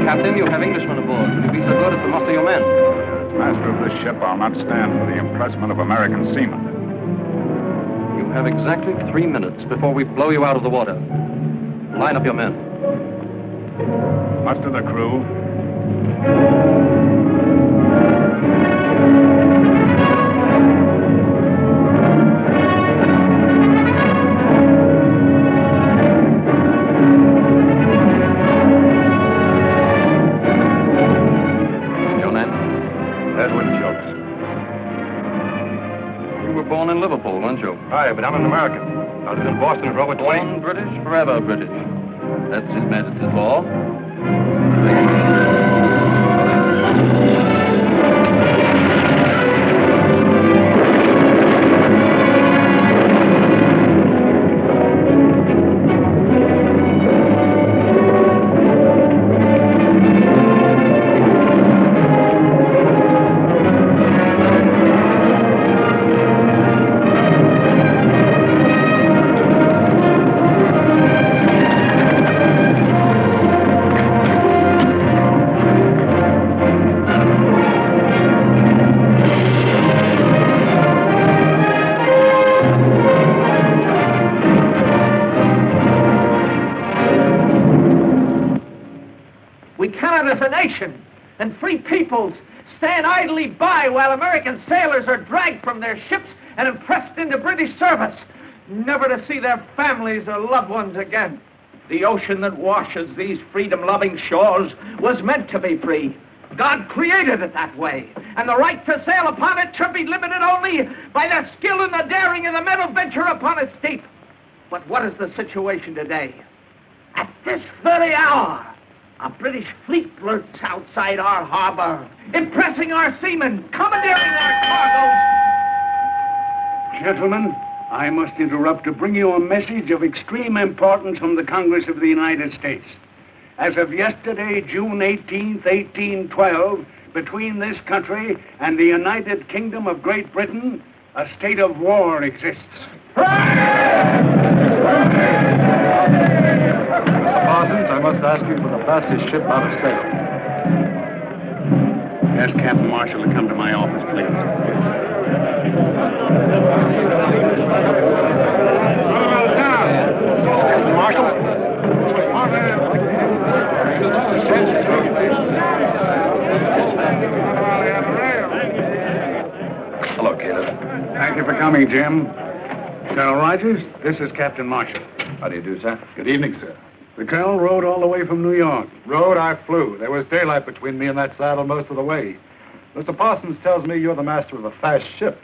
Captain, you have Englishmen aboard. Will you be so good as to muster your men? As master of this ship, I'll not stand for the impressment of American seamen. You have exactly 3 minutes before we blow you out of the water. Line up your men. Muster the crew. Born in Liverpool, weren't you? Aye, but I'm an American. I was in Boston with Robert Twain. Born British, forever British. That's His Majesty's law. As a nation and free peoples stand idly by while American sailors are dragged from their ships and impressed into British service, never to see their families or loved ones again. The ocean that washes these freedom-loving shores was meant to be free. God created it that way, and the right to sail upon it should be limited only by the skill and the daring of the men who venture upon its deep. But what is the situation today? At this very hour, a British fleet lurks outside our harbor, impressing our seamen, commandeering our cargoes. Gentlemen, I must interrupt to bring you a message of extreme importance from the Congress of the United States. As of yesterday, June 18th, 1812, between this country and the United Kingdom of Great Britain, a state of war exists. Parsons, I must ask you for the fastest ship out of Salem. Ask Captain Marshall to come to my office, please. Captain Marshall? Hello, Caleb. Thank you for coming, Jim. Colonel Rogers, this is Captain Marshall. How do you do, sir? Good evening, sir. The Colonel rode all the way from New York. Rode, I flew. There was daylight between me and that saddle most of the way. Mr. Parsons tells me you're the master of a fast ship.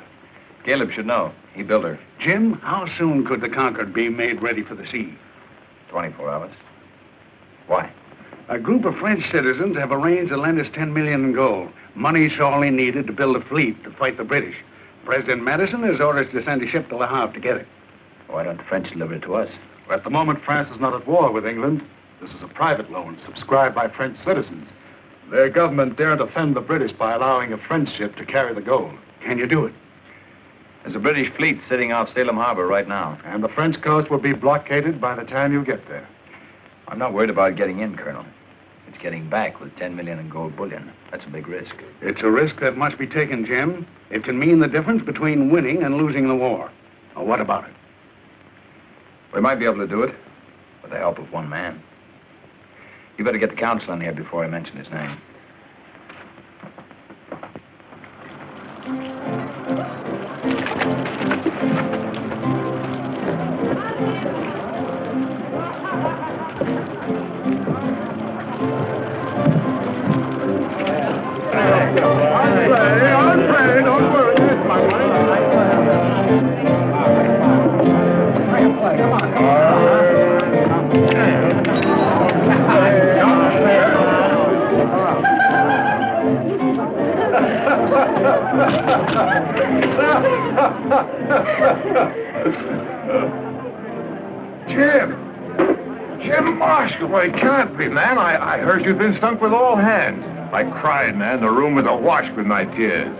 Caleb should know. He built her. Jim, how soon could the Concord be made ready for the sea? 24 hours. Why? A group of French citizens have arranged to lend us $10 million in gold. Money sorely needed to build a fleet to fight the British. President Madison has orders to send a ship to Le Havre to get it. Why don't the French deliver it to us? Well, at the moment, France is not at war with England. This is a private loan subscribed by French citizens. Their government daren't offend the British by allowing a French ship to carry the gold. Can you do it? There's a British fleet sitting off Salem Harbor right now. And the French coast will be blockaded by the time you get there. I'm not worried about getting in, Colonel. It's getting back with $10 million in gold bullion. That's a big risk. It's a risk that must be taken, Jim. It can mean the difference between winning and losing the war. Now, what about it? We might be able to do it with the help of one man. You better get the counsel in here before I mention his name. Jim Marshall, well, it can't be, man. I heard you'd been stunk with all hands. I cried, man. The room was awash with my tears.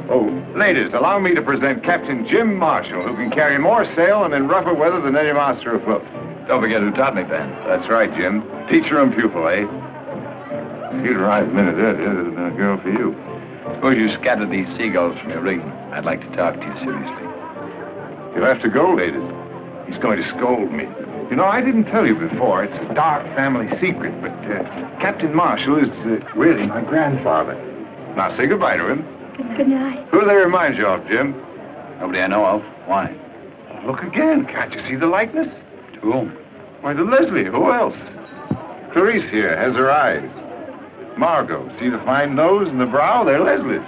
Oh, ladies, allow me to present Captain Jim Marshall, who can carry more sail and in rougher weather than any master afloat. Don't forget who taught me, Ben. That's right, Jim. Teacher and pupil, eh? If you'd arrived a minute earlier, there'd have been a girl for you. Suppose you scattered these seagulls from your rigging. I'd like to talk to you seriously. You'll have to go, ladies. He's going to scold me. You know, I didn't tell you before. It's a dark family secret, but Captain Marshall is really my grandfather. Now, say goodbye to him. Good night. Who do they remind you of, Jim? Nobody I know of. Why? Look again. Can't you see the likeness? To whom? Why, to Leslie. Who else? Clarice here has her eyes. Margot, see the fine nose and the brow? They're Leslie's.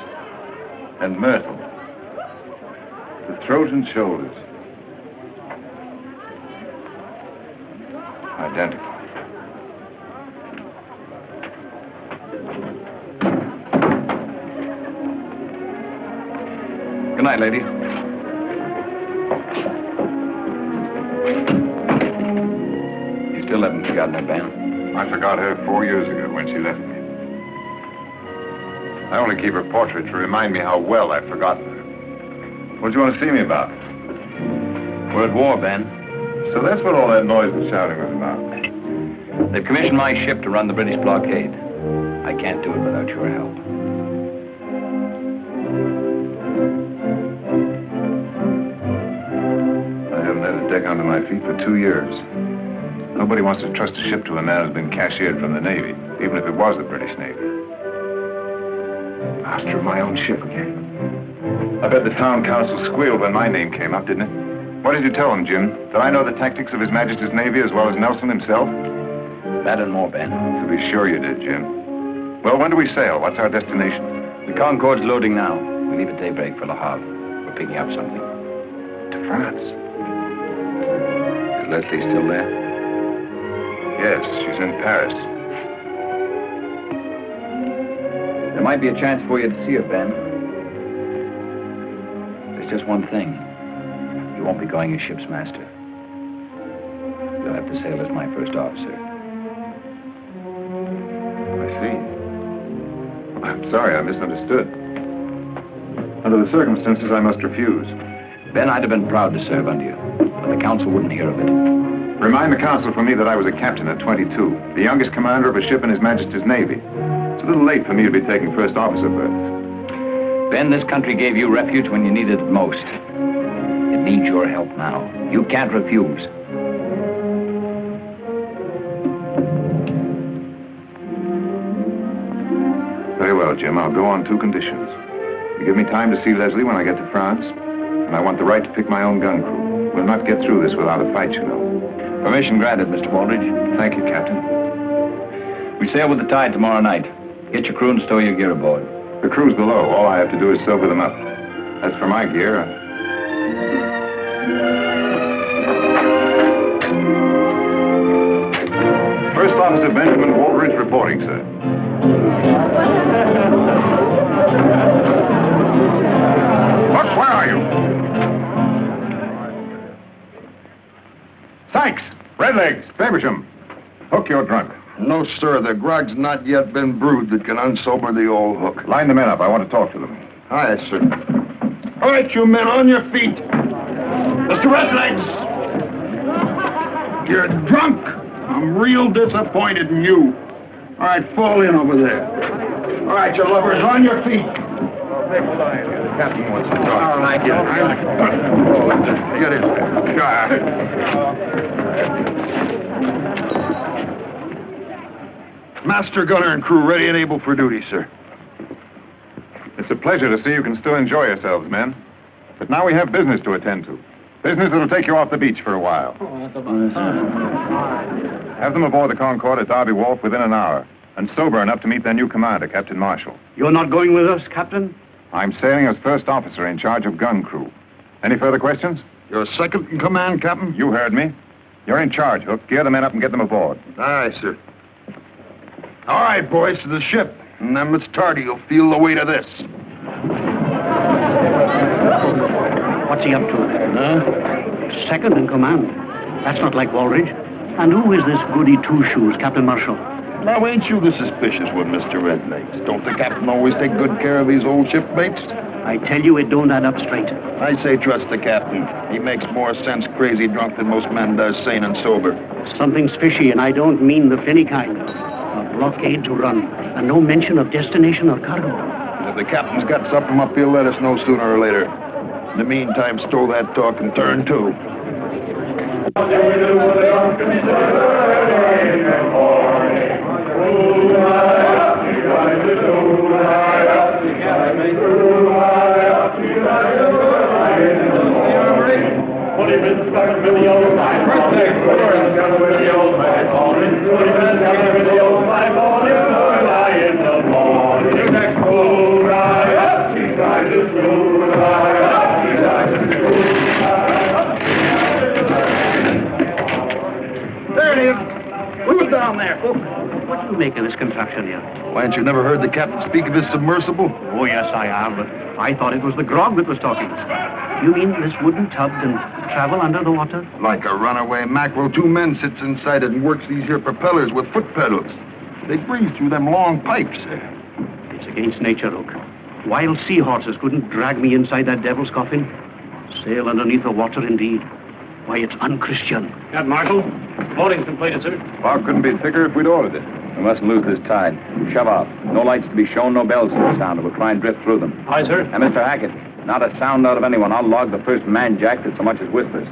And Myrtle. The throat and shoulders. Identical. Good night, lady. You still haven't forgotten her, Ben? I forgot her 4 years ago when she left me. I only keep her portrait to remind me how well I've forgotten her. What do you want to see me about? We're at war, Ben. So that's what all that noise and shouting was about. They've commissioned my ship to run the British blockade. I can't do it without your help. I haven't had a deck under my feet for 2 years. Nobody wants to trust a ship to a man who's been cashiered from the Navy, even if it was the British Navy. Master of my own ship again. I bet the town council squealed when my name came up, didn't it? What did you tell him, Jim? That I know the tactics of His Majesty's Navy as well as Nelson himself? That and more, Ben. To be sure you did, Jim. Well, when do we sail? What's our destination? The Concorde's loading now. We leave at daybreak for Le Havre. We're picking up something. To France. Is Leslie still there? Yes, she's in Paris. There might be a chance for you to see her, Ben. There's just one thing. You won't be going as ship's master. You'll have to sail as my first officer. I see. I'm sorry, I misunderstood. Under the circumstances, I must refuse. Ben, I'd have been proud to serve under you, but the council wouldn't hear of it. Remind the council for me that I was a captain at 22, the youngest commander of a ship in His Majesty's Navy. It's a little late for me to be taking first officer berths. Ben, this country gave you refuge when you needed it most. It needs your help now. You can't refuse. Very well, Jim. I'll go on 2 conditions. You give me time to see Leslie when I get to France, and I want the right to pick my own gun crew. We'll not get through this without a fight, you know. Permission granted, Mr. Baldridge. Thank you, Captain. We sail with the tide tomorrow night. Get your crew and stow your gear aboard. The crew's below. All I have to do is sober them up. As for my gear, First Officer Benjamin Baldridge reporting, sir. Look, where are you? Sykes, Redlegs, Faversham. Hook, you're drunk. No, sir. The grog's not yet been brewed that can unsober the old hook. Line the men up. I want to talk to them. Aye, sir. All right, you men, on your feet. Mr. Redlegs! You're drunk. I'm real disappointed in you. All right, fall in over there. All right, you lovers, on your feet. The captain wants to talk. All right, get in there. Master gunner and crew ready and able for duty, sir. It's a pleasure to see you can still enjoy yourselves, men. But now we have business to attend to. Business that'll take you off the beach for a while. Have them aboard the Concorde at Derby Wharf within an hour, and sober enough to meet their new commander, Captain Marshall. You're not going with us, Captain? I'm sailing as first officer in charge of gun crew. Any further questions? You're second in command, Captain? You heard me. You're in charge, Hook. Gear the men up and get them aboard. Aye, sir. All right, boys, to the ship. And then it's tardy. You'll feel the weight of this. What's he up to? Second in command. That's not like Baldridge. And who is this goody two-shoes, Captain Marshall? Now, ain't you the suspicious one, Mr. Redlegs? Don't the captain always take good care of his old shipmates? I tell you, it don't add up straight. I say trust the captain. He makes more sense crazy drunk than most men does sane and sober. Something's fishy, and I don't mean the finny kind. Blockade to run, and no mention of destination or cargo. If the captain's got something up, he'll let us know sooner or later. In the meantime, stow that talk and turn to. There it is. Who's down there? What do you make of this contraption here? Why, ain't you never heard the captain speak of his submersible? Oh, yes, I have, but I thought it was the grog that was talking. You mean this wooden tub can travel under the water? Like a runaway mackerel, 2 men sits inside it and works these here propellers with foot pedals. They breathe through them long pipes. It's against nature, Oak. Wild seahorses couldn't drag me inside that devil's coffin. Sail underneath the water, indeed. Why, it's unchristian. Captain Marshall, loading's completed, sir. Fog couldn't be thicker if we'd ordered it. We mustn't lose this tide. Shove off. No lights to be shown, no bells to be sounded. We'll try and drift through them. Aye, sir. And Mr. Hackett, not a sound out of anyone. I'll log the first man jack that so much as whispers.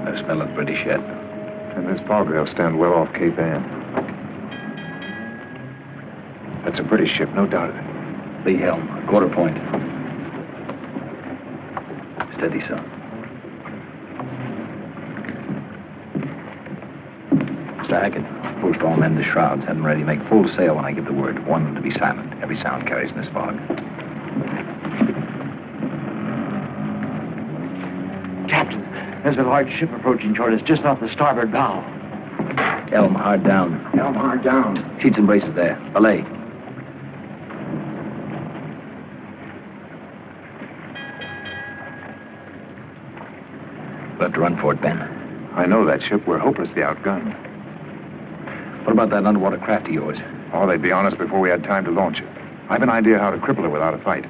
The smell of British yet. And this fog they'll stand well off Cape Ann. That's a British ship, no doubt of it. Lee helm, quarter point. Steady, son. Mr. Hackett, post all men to shrouds. Have them ready. Make full sail when I give the word. Warn them to be silent. Every sound carries in this fog. Captain, there's a large ship approaching toward us just off the starboard bow. Helm hard down. Helm hard down. Sheets and braces there. Belay. We'll have to run for it, Ben. I know that ship. We're hopelessly outgunned. What about that underwater craft of yours? Oh, they'd be on us before we had time to launch it. I've an idea how to cripple her without a fight.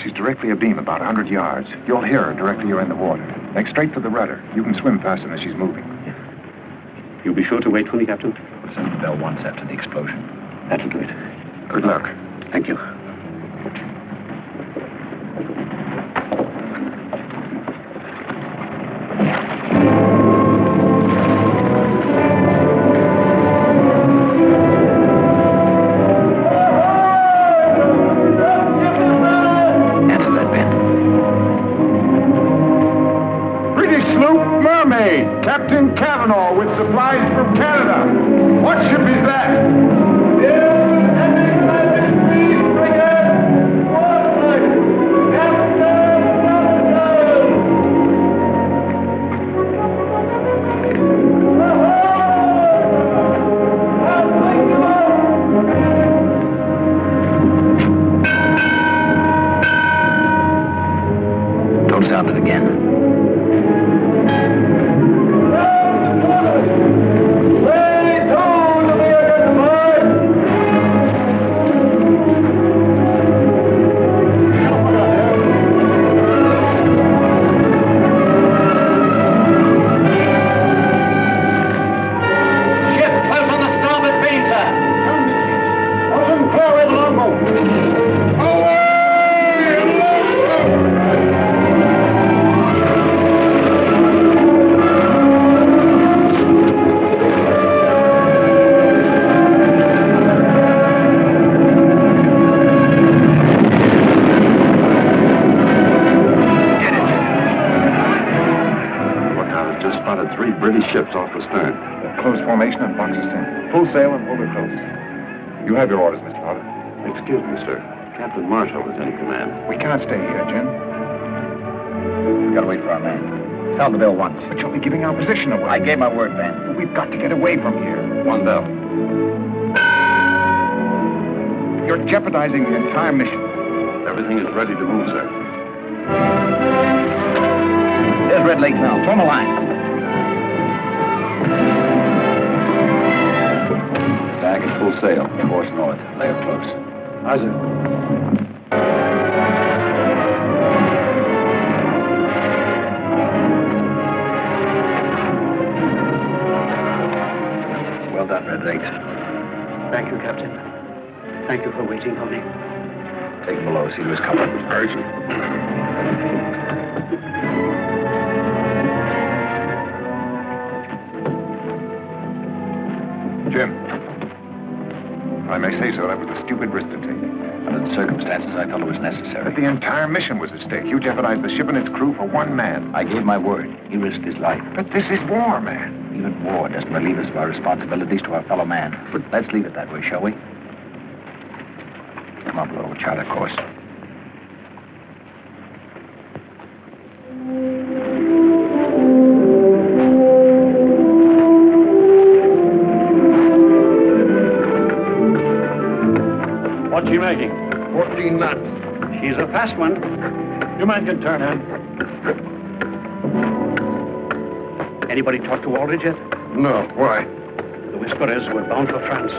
She's directly abeam about 100 yards. You'll hear her directly you're in the water. Make straight for the rudder. You can swim faster than she's moving. You'll be sure to wait for me, Captain? We'll send the bell once after the explosion. That'll do it. Good luck. Thank you. Answer that, Ben. British sloop Mermaid, Captain Cavanaugh with supplies from Canada. What ship is that? Don't sound it again. Ships off the stern. Close formation and box us in. Full sail and hold her close. You have your orders, Mr. Potter. Excuse me, sir. Captain Marshall is in command. We can't stay here, Jim. We gotta wait for our man. Sound the bell once. But you'll be giving our position away. I gave my word, Ben. We've got to get away from here. One bell. You're jeopardizing the entire mission. Everything is ready to move, sir. There's Red Lake now. Form a line. sail. Course north. Lay her close. How's it? Well done, Red Legs. Thank you, Captain. Thank you for waiting for me. Take him below, see to his comfort. Jim, if I may say so, that was a stupid risk to take. Under the circumstances, I felt it was necessary. But the entire mission was at stake. You jeopardized the ship and its crew for one man. I gave my word. He risked his life. But this is war, man. Even war doesn't relieve us of our responsibilities to our fellow man. But let's leave it that way, shall we? Come on, below. Chart our course. What's she making? 14 knots. She's a fast one. Your man can turn in. Anybody talk to Aldridge yet? No, why? The whisper is we're bound for France.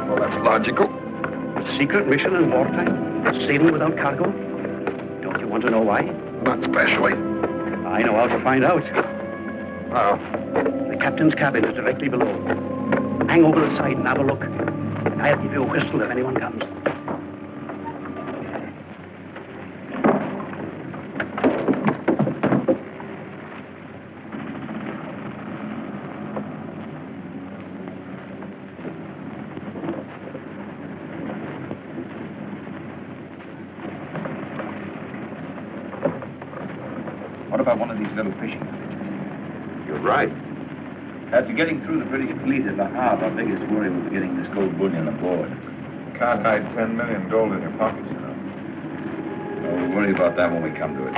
Well, that's logical. A secret mission in wartime? Sailing without cargo? Don't you want to know why? Not especially. I know how to find out. How? The captain's cabin is directly below. Hang over the side and have a look. I'll give you a whistle if anyone comes. What about one of these little fishing villages? You're right. After getting through the British fleet at Le Havre, our biggest worry was getting this gold bullion aboard. Can't hide 10 million gold in your pockets, you know. We'll worry about that when we come to it.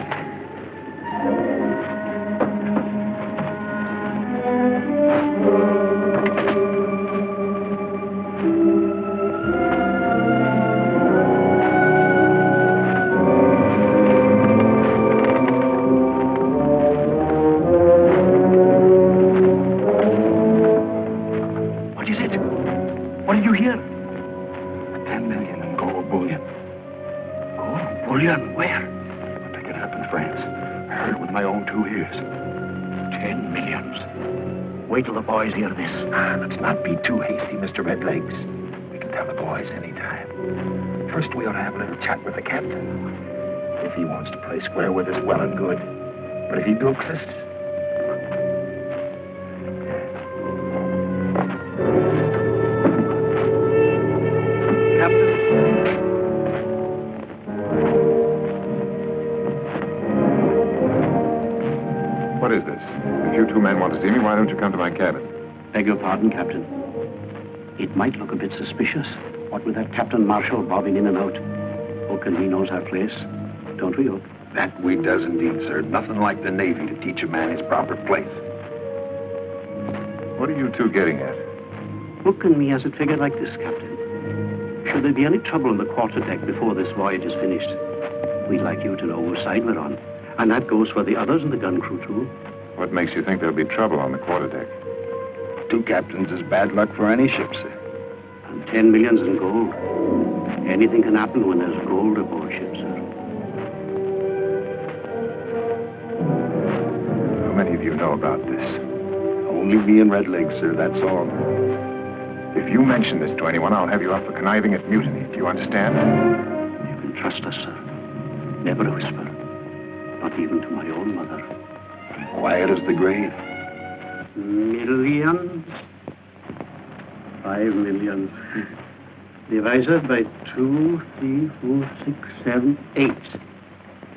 Wait till the boys hear this. Let's not be too hasty, Mr. Redlegs. We can tell the boys any time. First, we ought to have a little chat with the captain. If he wants to play square with us, well and good. But if he bilks us... Captain? What is this? If you two men want to see me, why don't you come to my cabin? Beg your pardon, Captain. It might look a bit suspicious. What with that Captain Marshall bobbing in and out? Hook and he knows our place. Don't we, Hook? That we does indeed, sir. Nothing like the Navy to teach a man his proper place. What are you two getting at? Hook and me has it figured like this, Captain. Should there be any trouble on the quarterdeck before this voyage is finished, we'd like you to know whose side we're on. And that goes for the others in the gun crew, too. What makes you think there'll be trouble on the quarterdeck? 2 captains is bad luck for any ship, sir. And 10 millions in gold. Anything can happen when there's gold aboard ship, sir. How many of you know about this? Only me and Redlegs, sir, that's all. If you mention this to anyone, I'll have you up for conniving at mutiny. Do you understand? You can trust us, sir. Never a whisper. Not even to my own mother. Quiet as the grave. Millions. 5 million. Divided by 2, 3, 4, 6, 7, 8.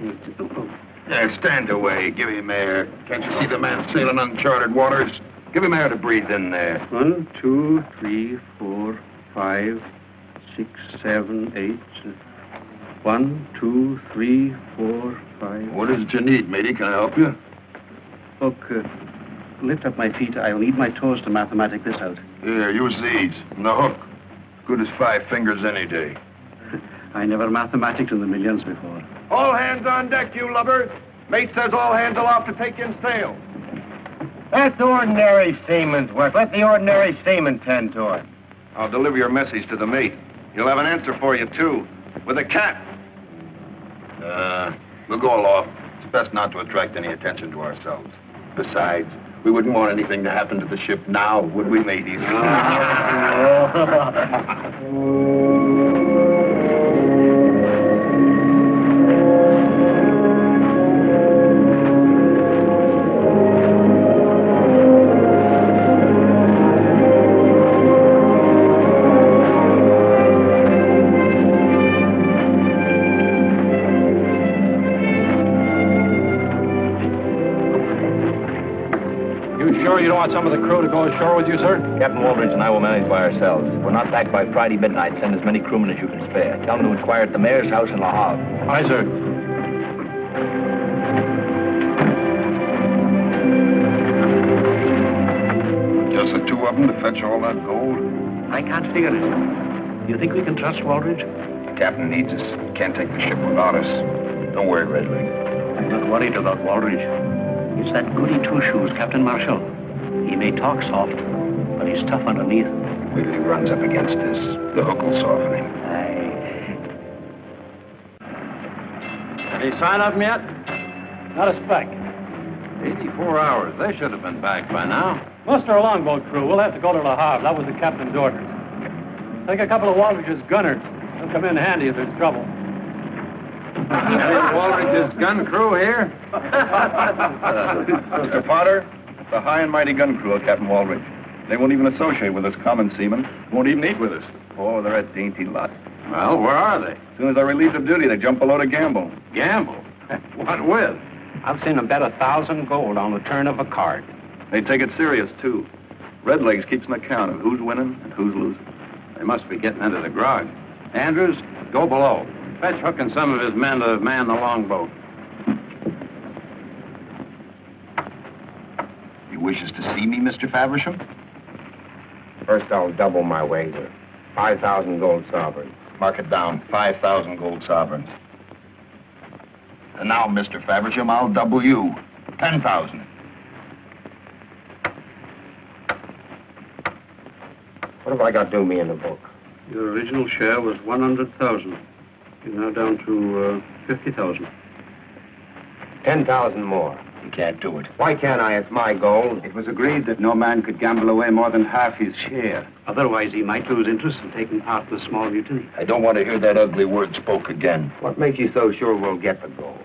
8. Oh. Yeah, stand away. Give him air. Can't you see the man sailing uncharted waters? Give him air to breathe in there. 1, 2, 3, 4, 5, 6, 7, 8. 1, 2, 3, 4, 5. What is it you need, matey? Can I help you? Look, lift up my feet. I'll need my toes to mathematic this out. Here, use these. And the hook. Good as 5 fingers any day. I never mathematiced in the millions before. All hands on deck, you lubbers. Mate says all hands aloft to take in sail. That's ordinary seaman's work. Let the ordinary seaman tend to it. I'll deliver your message to the mate. He'll have an answer for you, too. With a cat. We'll go aloft. It's best not to attract any attention to ourselves. Besides, we wouldn't want anything to happen to the ship now, would we, mateys? You don't want some of the crew to go ashore with you, sir? Captain Waldridge and I will manage by ourselves. If we're not back by Friday midnight, send as many crewmen as you can spare. Tell them to inquire at the mayor's house in La Havre. Aye, sir. Just the two of them to fetch all that gold? I can't figure it. Do you think we can trust Waldridge? The captain needs us. Can't take the ship without us. Don't worry, Redleg. I'm not worried about Waldridge. It's that goody two-shoes, Captain Marshall. He may talk soft, but he's tough underneath. Wait till he runs up against us. The hook will soften him. Aye. Any sign of them yet? Not a speck. 84 hours. They should have been back by now. Muster a longboat crew. We'll have to go to La Havre. That was the captain's orders. Take a couple of Waldridge's gunners. They'll come in handy if there's trouble. Waldridge's gun crew here? Mr. Potter, the high and mighty gun crew of Captain Waldridge. They won't even associate with us common seamen. Won't even eat with us. Oh, they're a dainty lot. Well, where are they? As soon as they're relieved of duty, they jump below to gamble. Gamble? What with? I've seen them bet 1,000 gold on the turn of a card. They take it serious, too. Redlegs keeps an account of who's winning and who's losing. They must be getting into the grog. Andrews, go below. Fetch Hook and some of his men to man the longboat. He wishes to see me, Mr. Faversham? First, I'll double my wager. 5,000 gold sovereigns. Mark it down, 5,000 gold sovereigns. And now, Mr. Faversham, I'll double you. 10,000. What have I got due me in the book? Your original share was 100,000. You're now down to 50,000. 10,000 more. You can't do it. Why can't I? It's my gold. It was agreed that no man could gamble away more than half his share. Otherwise, he might lose interest in taking part in the small mutiny. I don't want to hear that ugly word spoke again. What makes you so sure we'll get the gold?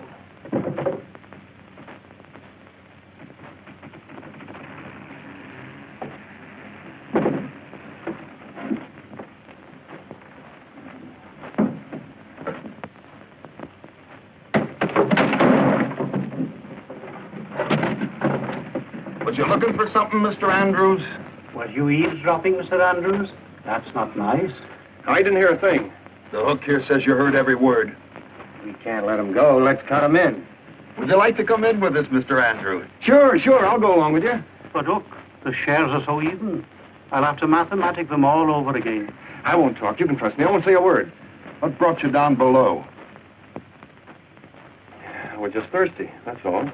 Was you looking for something, Mr. Andrews? Were you eavesdropping, Mr. Andrews? That's not nice. I didn't hear a thing. The hook here says you heard every word. We can't let him go. Let's cut him in. Would you like to come in with us, Mr. Andrews? Sure. I'll go along with you. But look, the shares are so even. I'll have to mathematic them all over again. I won't talk. You can trust me. I won't say a word. What brought you down below? We're just thirsty, that's all.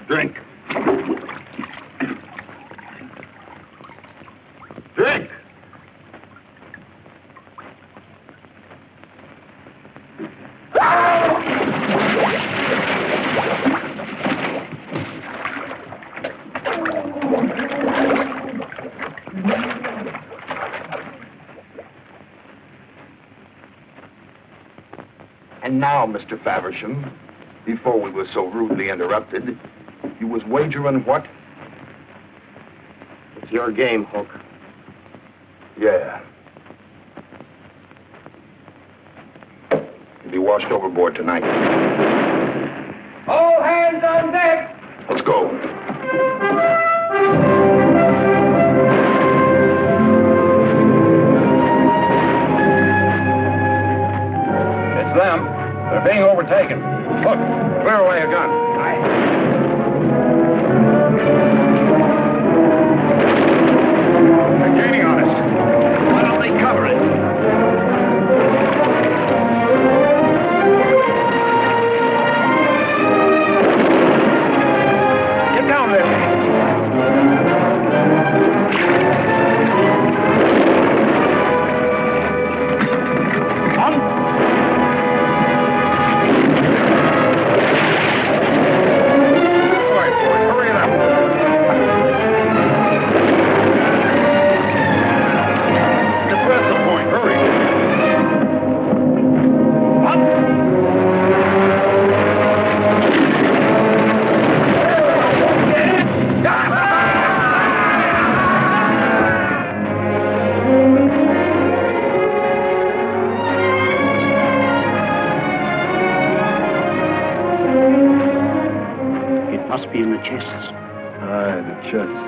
Drink. Drink! And now, Mr. Faversham, before we were so rudely interrupted, you was wagering what? It's your game, Hook. Yeah. You'll be washed overboard tonight. All hands on deck! Let's go. It's them. They're being overtaken. Look, clear away a gun. They're gaining on us. Why don't they cover it? Get down there. chests. Aye, the chests.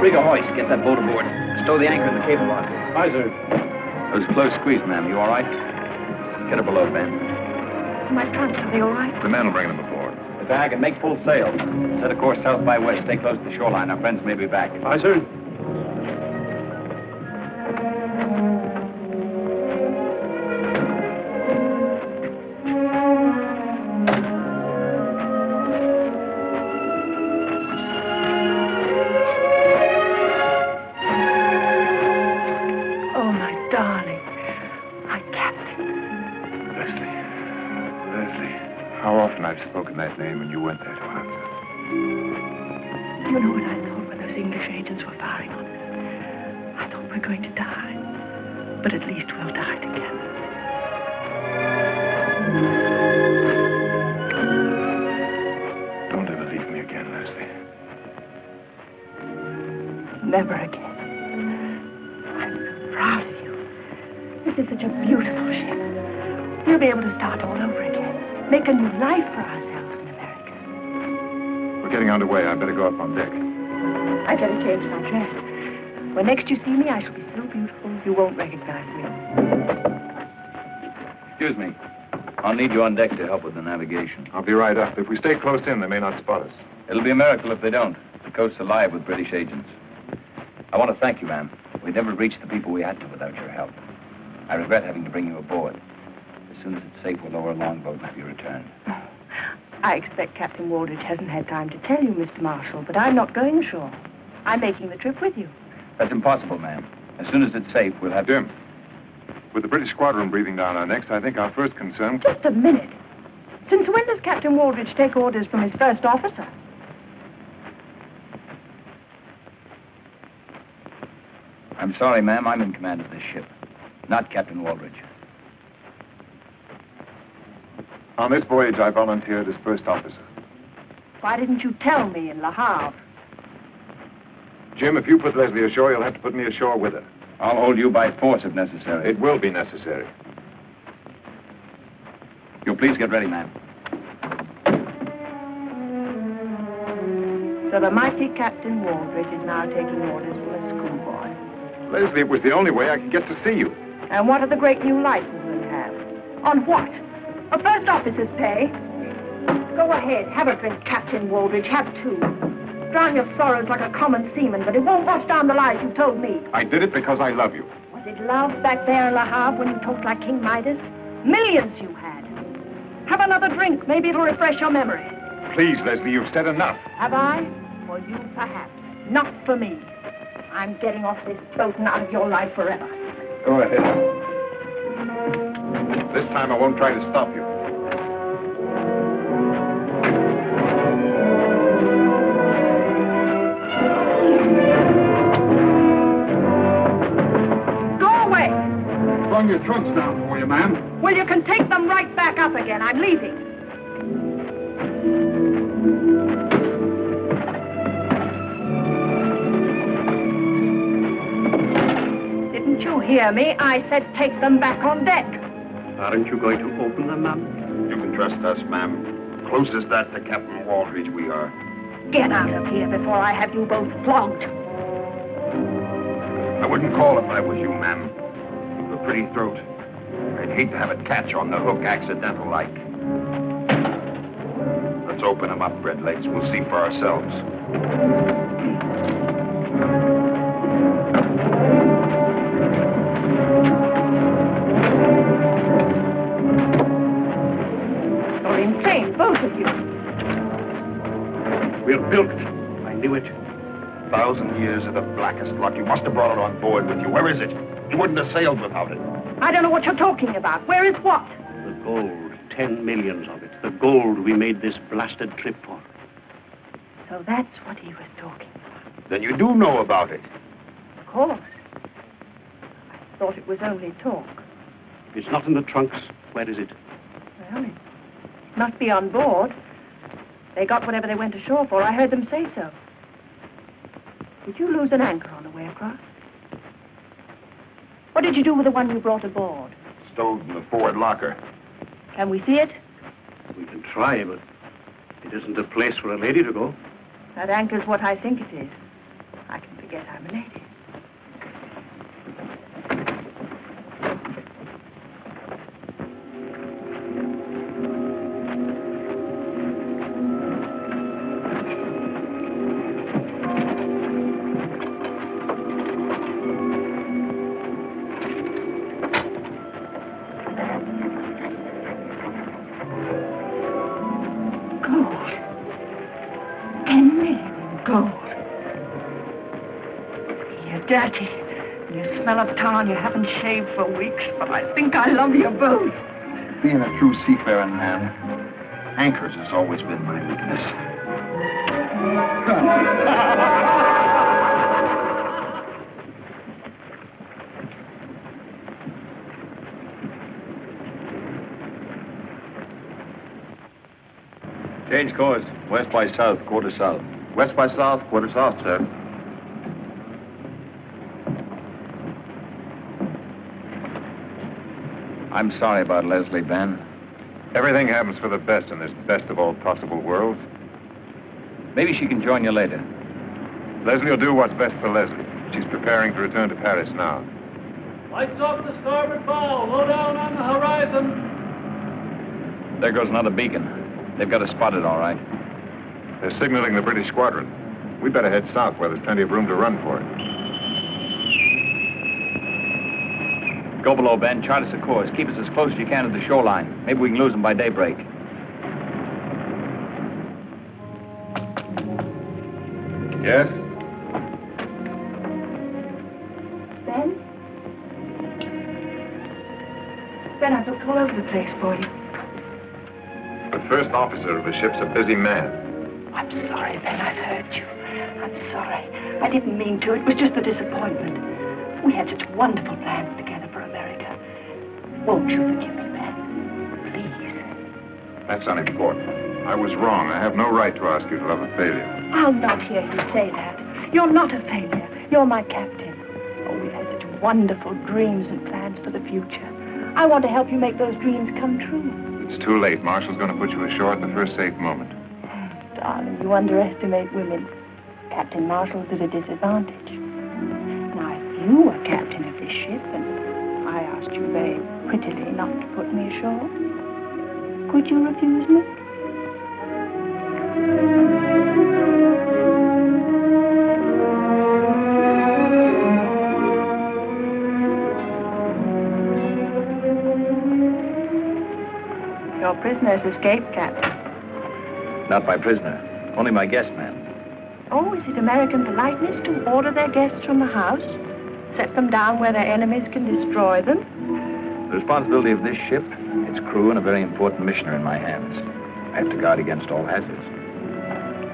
Rig a hoist. Get that boat aboard. Stow the anchor in the cable lock. Aye, sir. That was a close squeeze, ma'am. You all right? Get her below, Ben. My trunks, are they all right? The men will bring them aboard. The bag and make full sail. Set a course south by west. Stay close to the shoreline. Our friends may be back. Aye, sir. Oh, my darling. My captain. Leslie. How often I've spoken that name and you weren't there to answer. You know what I thought when those English agents were firing on us? I thought we're going to die. But at least we'll die together. Don't ever leave me again, Leslie. Never again. I'm so proud of you. This is such a beautiful ship. We'll be able to start all over again. Make a new life for ourselves in America. We're getting underway. I better go up on deck. I better change my dress. When next you see me, I shall be so beautiful you won't recognize me. Excuse me. I'll need you on deck to help with the navigation. I'll be right up. If we stay close in, they may not spot us. It'll be a miracle if they don't. The coast's alive with British agents. I want to thank you, ma'am. We'd never reached the people we had to without your help. I regret having to bring you aboard. As soon as it's safe, we'll lower a longboat and have you returned. I expect Captain Waldridge hasn't had time to tell you, Mr. Marshall, but I'm not going ashore. I'm making the trip with you. That's impossible, ma'am. As soon as it's safe, we'll have... Jim, with the British squadron breathing down our necks, I think our first concern... Just a minute. Since when does Captain Waldridge take orders from his first officer? I'm sorry, ma'am. I'm in command of this ship, not Captain Waldridge. On this voyage, I volunteered as first officer. Why didn't you tell me in Le Havre? Jim, if you put Leslie ashore, you'll have to put me ashore with her. I'll hold you by force if necessary. It will be necessary. You'll please get ready, ma'am. So the mighty Captain Waldridge is now taking orders from a schoolboy. Leslie, it was the only way I could get to see you. And what do the great new licensemen have? On what? A first officer's pay? Go ahead, have a drink, Captain Waldridge. Have two. Drown your sorrows like a common seaman, but it won't wash down the lies you told me. I did it because I love you. Was it love back there in Le Havre when you talked like King Midas? Millions you had. Have another drink. Maybe it'll refresh your memory. Please, Leslie, you've said enough. Have I? For you, perhaps. Not for me. I'm getting off this boat and out of your life forever. Go ahead. This time I won't try to stop you. Slung your trunks down for you, ma'am. Well, you can take them right back up again. I'm leaving. Didn't you hear me? I said take them back on deck. Aren't you going to open them, ma'am? You can trust us, ma'am. Close as that to Captain Waldridge we are. Get out of here before I have you both flogged. I wouldn't call if I was you, ma'am. You've a pretty throat. I'd hate to have it catch on the hook accidental-like. Let's open them up, Redlegs. We'll see for ourselves. You're insane, both of you. We're bilked. I knew it. 1,000 years of the blackest luck. You must have brought it on board with you. Where is it? You wouldn't have sailed without it. I don't know what you're talking about. Where is what? The gold. 10 millions of it. The gold we made this blasted trip for. So that's what he was talking about. Then you do know about it. Of course. I thought it was only talk. It's not in the trunks. Where is it? Well, it must be on board. They got whatever they went ashore for. I heard them say so. Did you lose an anchor on the way across? What did you do with the one you brought aboard? Stowed in the forward locker. Can we see it? We can try, but it isn't a place for a lady to go. That anchor's what I think it is. I can forget I'm a lady. Dirty. You smell of tar and you haven't shaved for weeks, but I think I love you both. Being a true seafaring man, anchors has always been my weakness. Change course. West by south, quarter south. West by south, quarter south, sir. I'm sorry about Leslie, Ben. Everything happens for the best in this best of all possible worlds. Maybe she can join you later. Leslie will do what's best for Leslie. She's preparing to return to Paris now. Lights off the starboard bow. Low down on the horizon. There goes another beacon. They've got us spotted, all right. They're signaling the British squadron. We better head south where there's plenty of room to run for it. Go below, Ben. Chart us a course. Keep us as close as you can to the shoreline. Maybe we can lose them by daybreak. Yes? Ben? Ben, I've looked all over the place for you. The first officer of the ship's a busy man. I'm sorry, Ben. I've hurt you. I'm sorry. I didn't mean to. It was just the disappointment. We had such wonderful plans together for America. Won't you forgive me, Ben? Please. That's unimportant. I was wrong. I have no right to ask you to love a failure. I'll not hear you say that. You're not a failure. You're my captain. Oh, we've had such wonderful dreams and plans for the future. I want to help you make those dreams come true. It's too late. Marshall's going to put you ashore at the first safe moment. Darling, you underestimate women. Captain Marshall's at a disadvantage. Now, if you were captain of this ship and I asked you very prettily not to put me ashore, could you refuse me? Your prisoner's escaped, Captain. Not my prisoner. Only my guest man. Oh, is it American politeness to order their guests from the house? Set them down where their enemies can destroy them? The responsibility of this ship, its crew, and a very important mission are in my hands. I have to guard against all hazards.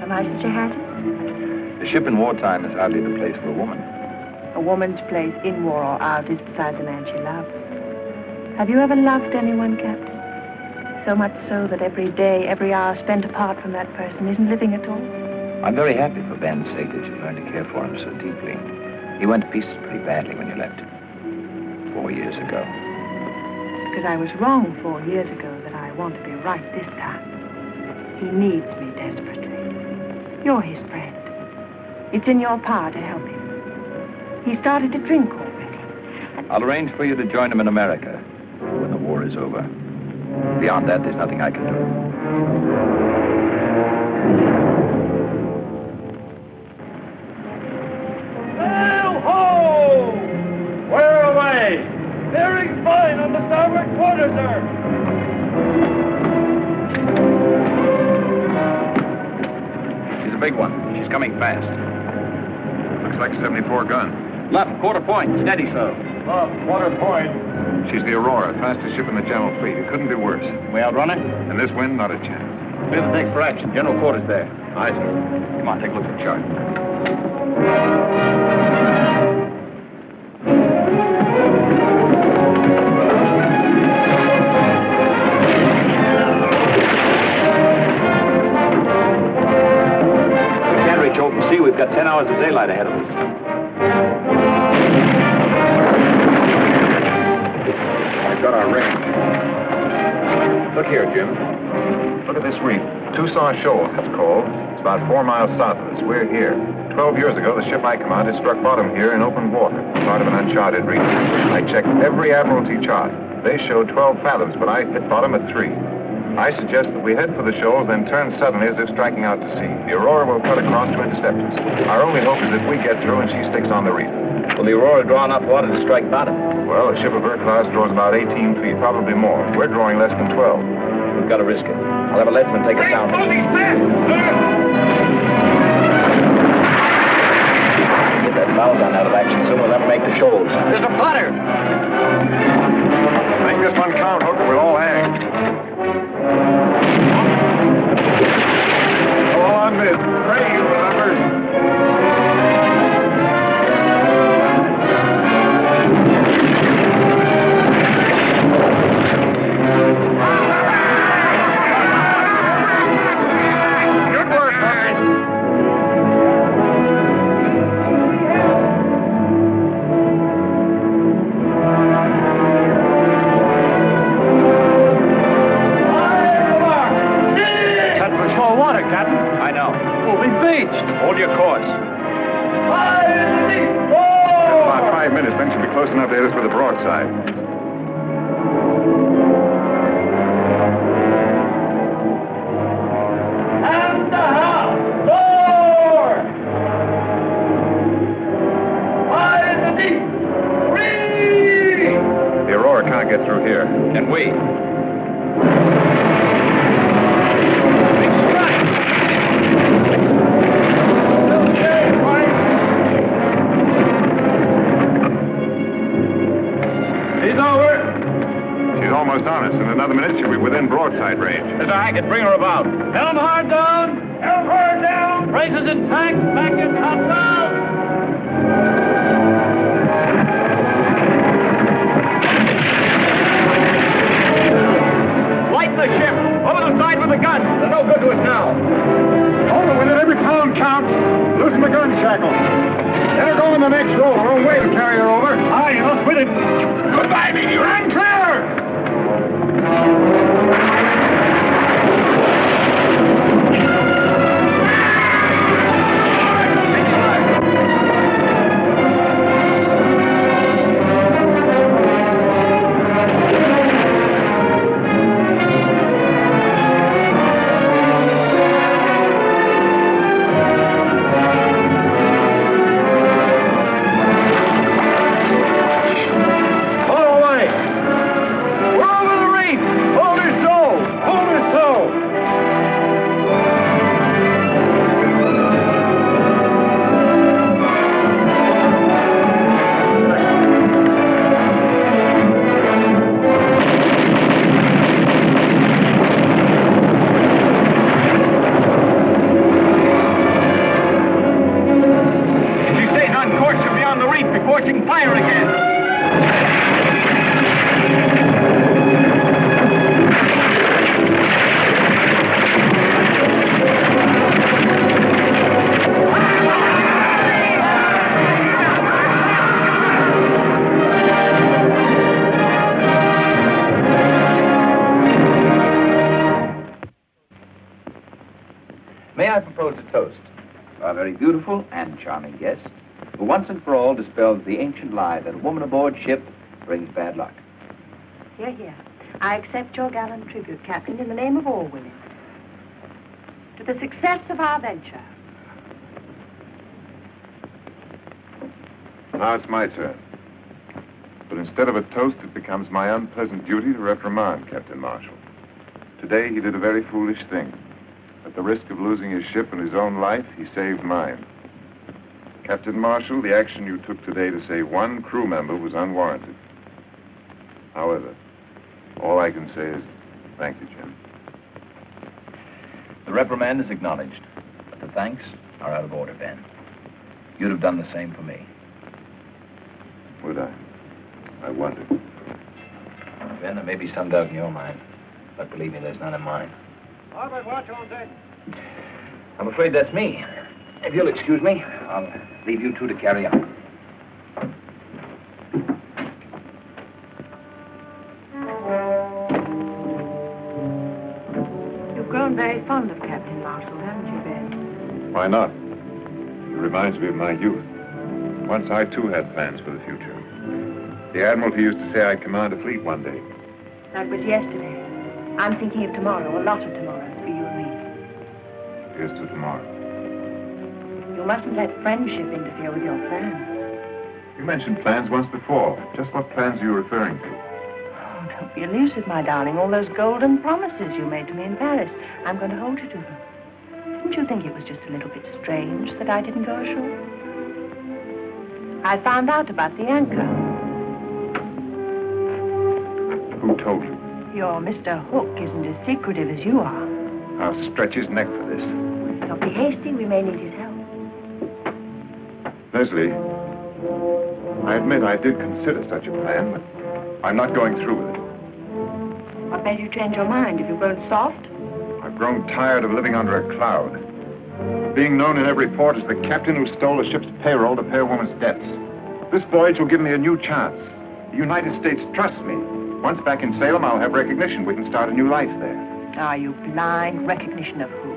Am I such a hazard? The ship in wartime is hardly the place for a woman. A woman's place in war or out is beside the man she loves. Have you ever loved anyone, Captain? So much so that every day, every hour spent apart from that person isn't living at all? I'm very happy for Ben's sake that you learned to care for him so deeply. He went to pieces pretty badly when you left him. 4 years ago. Because I was wrong 4 years ago that I want to be right this time. He needs me desperately. You're his friend. It's in your power to help him. He started to drink already. I'll arrange for you to join him in America when the war is over. Beyond that, there's nothing I can do. Ho! Where away? Bearing fine on the starboard quarter, sir. She's a big one. She's coming fast. Looks like a 74 gun. Left, quarter point. Steady, sir. Quarter point. She's the Aurora, fastest ship in the General Fleet. It couldn't be worse. We outrun her? In this wind, not a chance. Clear the deck for action. General quarters there. Aye, sir. Come on, take a look at the chart. We can't reach open sea. We've got 10 hours of daylight ahead of us. We've got our range. Look here, Jim. Look at this reef. Tucson Shoals, it's called. It's about 4 miles south of us. We're here. 12 years ago, the ship I commanded struck bottom here in open water, part of an uncharted reef. I checked every Admiralty chart. They showed 12 fathoms, but I hit bottom at 3. I suggest that we head for the shoals, then turn suddenly as if striking out to sea. The Aurora will cut across to intercept us. Our only hope is that we get through and she sticks on the reef. Will the Aurora draw enough water to strike bottom? Well, a ship of her class draws about 18 feet, probably more. We're drawing less than 12. We've got to risk it. I'll have a leadsman take us down. Get that bow gun out of action soon, we'll never make the shoals. There's a flutter! Make this one count, Hook, or we'll all hang. Go on, miss. Pray you, lovers. Hold your course. About 5 minutes, then she'll be close enough to hit us with the broadside. And the house! Four! High in the deep! 3! The Aurora can't get through here. Can we? Almost on us. In another minute, she'll be within broadside range. Mr. Hackett, bring her about. Helm hard down! Helm hard down! Braces intact, back in topsails! Light the ship! Over the side with the gun! They're no good to us now. Hold her with it. Every pound counts. Loosen the gun shackle. Let her go in the next roll. Her own way to carry her over. Aye, off with him. Goodbye, meteor. I'm clear! May I propose a toast? Our very beautiful and charming guest, who once and for all dispels the ancient lie that a woman aboard ship brings bad luck. Here, here. I accept your gallant tribute, Captain, in the name of all women. To the success of our venture. Now it's my turn. But instead of a toast, it becomes my unpleasant duty to reprimand Captain Marshall. Today, he did a very foolish thing. At the risk of losing his ship and his own life, he saved mine. Captain Marshall, the action you took today to save one crew member was unwarranted. However, all I can say is thank you, Jim. The reprimand is acknowledged, but the thanks are out of order, Ben. You'd have done the same for me. Would I? I wonder. Ben, there may be some doubt in your mind, but believe me, there's none in mine. Albert, watch on deck. I'm afraid that's me. If you'll excuse me, I'll leave you two to carry on. You've grown very fond of Captain Marshall, haven't you, Ben? Why not? He reminds me of my youth. Once I, too, had plans for the future. The Admiralty used to say I'd command a fleet one day. That was yesterday. I'm thinking of tomorrow, a lot of tomorrows for you and me. Here's to tomorrow. You mustn't let friendship interfere with your plans. You mentioned plans once before. Just what plans are you referring to? Oh, don't be elusive, my darling. All those golden promises you made to me in Paris. I'm going to hold you to them. Didn't you think it was just a little bit strange that I didn't go ashore? I found out about the anchor. Who told you? Your Mr. Hook isn't as secretive as you are. I'll stretch his neck for this. Don't be hasty. We may need his help. Leslie, I admit I did consider such a plan, but I'm not going through with it. What made you change your mind? Have you grown soft? I've grown tired of living under a cloud. Being known in every port as the captain who stole a ship's payroll to pay a woman's debts. This voyage will give me a new chance. The United States trusts me. Once back in Salem, I'll have recognition. We can start a new life there. Are you blind? Recognition of who?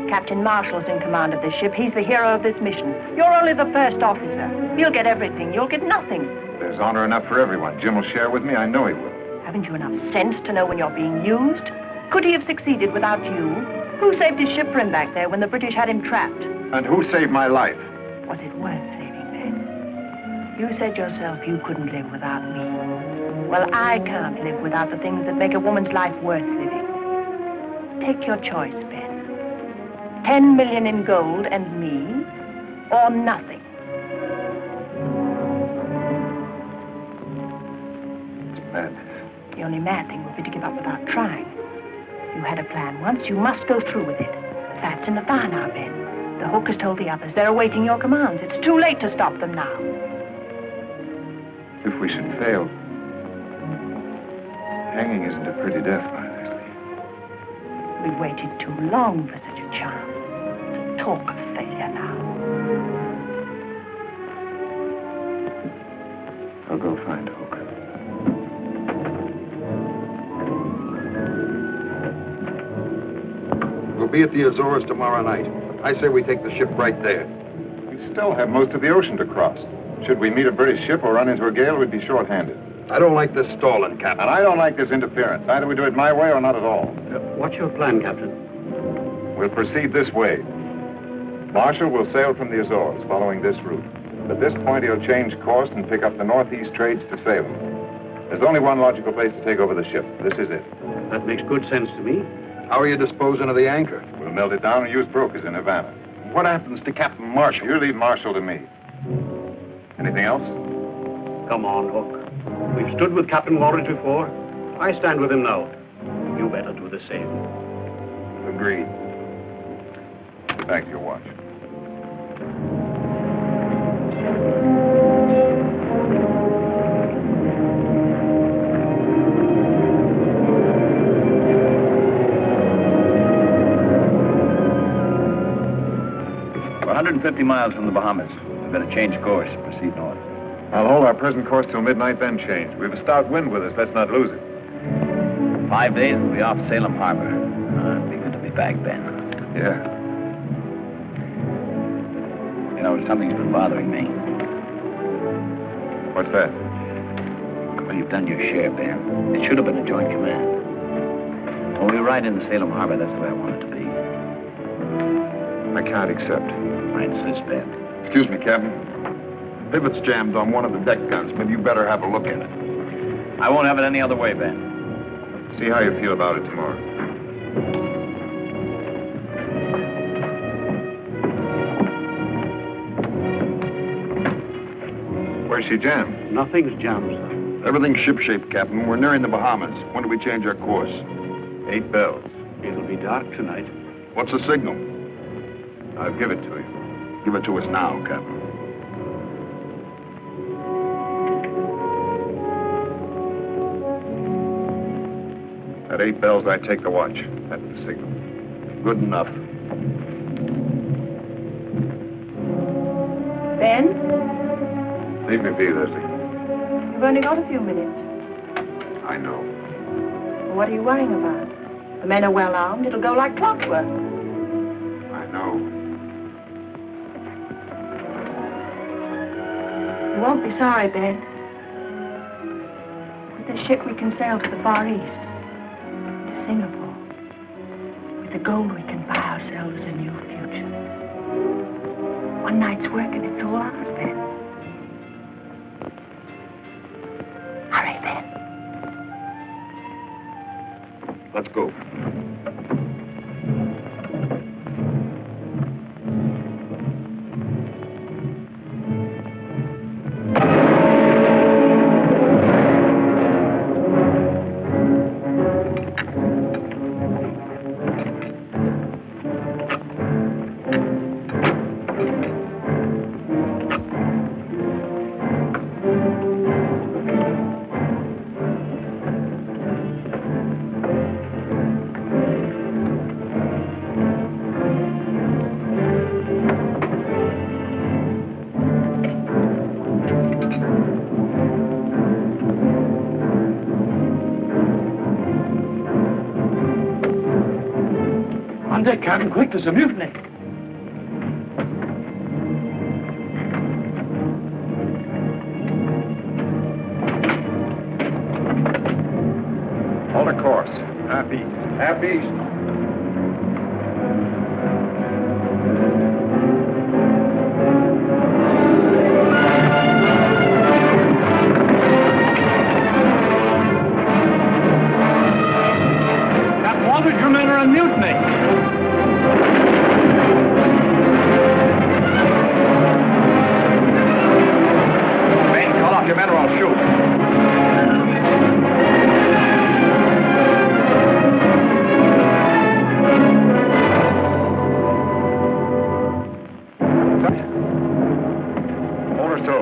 Captain Marshall's in command of this ship. He's the hero of this mission. You're only the first officer. He'll get everything. You'll get nothing. There's honor enough for everyone. Jim will share with me. I know he will. Haven't you enough sense to know when you're being used? Could he have succeeded without you? Who saved his ship for him back there when the British had him trapped? And who saved my life? Was it worth saving, Ben? You said yourself you couldn't live without me. Well, I can't live without the things that make a woman's life worth living. Take your choice, Ben. 10 million in gold and me, or nothing. It's madness. The only mad thing would be to give up without trying. You had a plan once, you must go through with it. That's in the fire now, Ben. The Hook has told the others. They're awaiting your commands. It's too late to stop them now. If we should fail, hanging isn't a pretty death, my Leslie. We waited too long for such a chance. To talk of failure now. I'll go find Hook. We'll be at the Azores tomorrow night. I say we take the ship right there. We still have most of the ocean to cross. Should we meet a British ship or run into a gale, we'd be short-handed. I don't like this stalling, Captain. And I don't like this interference. Either we do it my way or not at all. What's your plan, Captain? We'll proceed this way. Marshall will sail from the Azores, following this route. At this point, he'll change course and pick up the northeast trades to Salem. There's only one logical place to take over the ship. This is it. That makes good sense to me. How are you disposing of the anchor? We'll melt it down and use brokers in Havana. What happens to Captain Marshall? You leave Marshall to me. Anything else? Come on, Hook. We've stood with Captain Waldridge before. I stand with him now. You better do the same. Agreed. Get back to your watch. We're 150 miles from the Bahamas. We better change course and proceed north. I'll hold our present course till midnight, then change. We have a stout wind with us. Let's not lose it. 5 days, we'll be off Salem Harbor. It'll be good to be back, Ben. Yeah. You know, something's been bothering me. What's that? Well, you've done your share, Ben. It should have been a joint command. When we ride into Salem Harbor, that's the way I want it to be. I can't accept. I insist, Ben. Excuse me, Captain. Pivot's jammed on one of the deck guns. Maybe you better have a look at it. I won't have it any other way, Ben. See how you feel about it tomorrow. Where's she jammed? Nothing's jammed, sir. Everything's shipshape, Captain. We're nearing the Bahamas. When do we change our course? 8 bells. It'll be dark tonight. What's the signal? I'll give it to you. Give it to us now, Captain. At 8 bells, I take the watch. That's the signal. Good enough. Ben, Leave me be, Leslie. you've only got a few minutes. I know. What are you worrying about? The men are well armed. It'll go like clockwork. I know. You won't be sorry, Ben. With this ship, we can sail to the Far East, to Singapore. With the gold, we can buy ourselves a new future. One night's work and it's all ours, Ben. Hurry, Ben. Let's go. On deck, Captain, quick, there's a mutiny. Hold a course. Half east. Half east. Captain Walters, your men are on mutiny. Ben, call off your men or I'll shoot. Hold her so.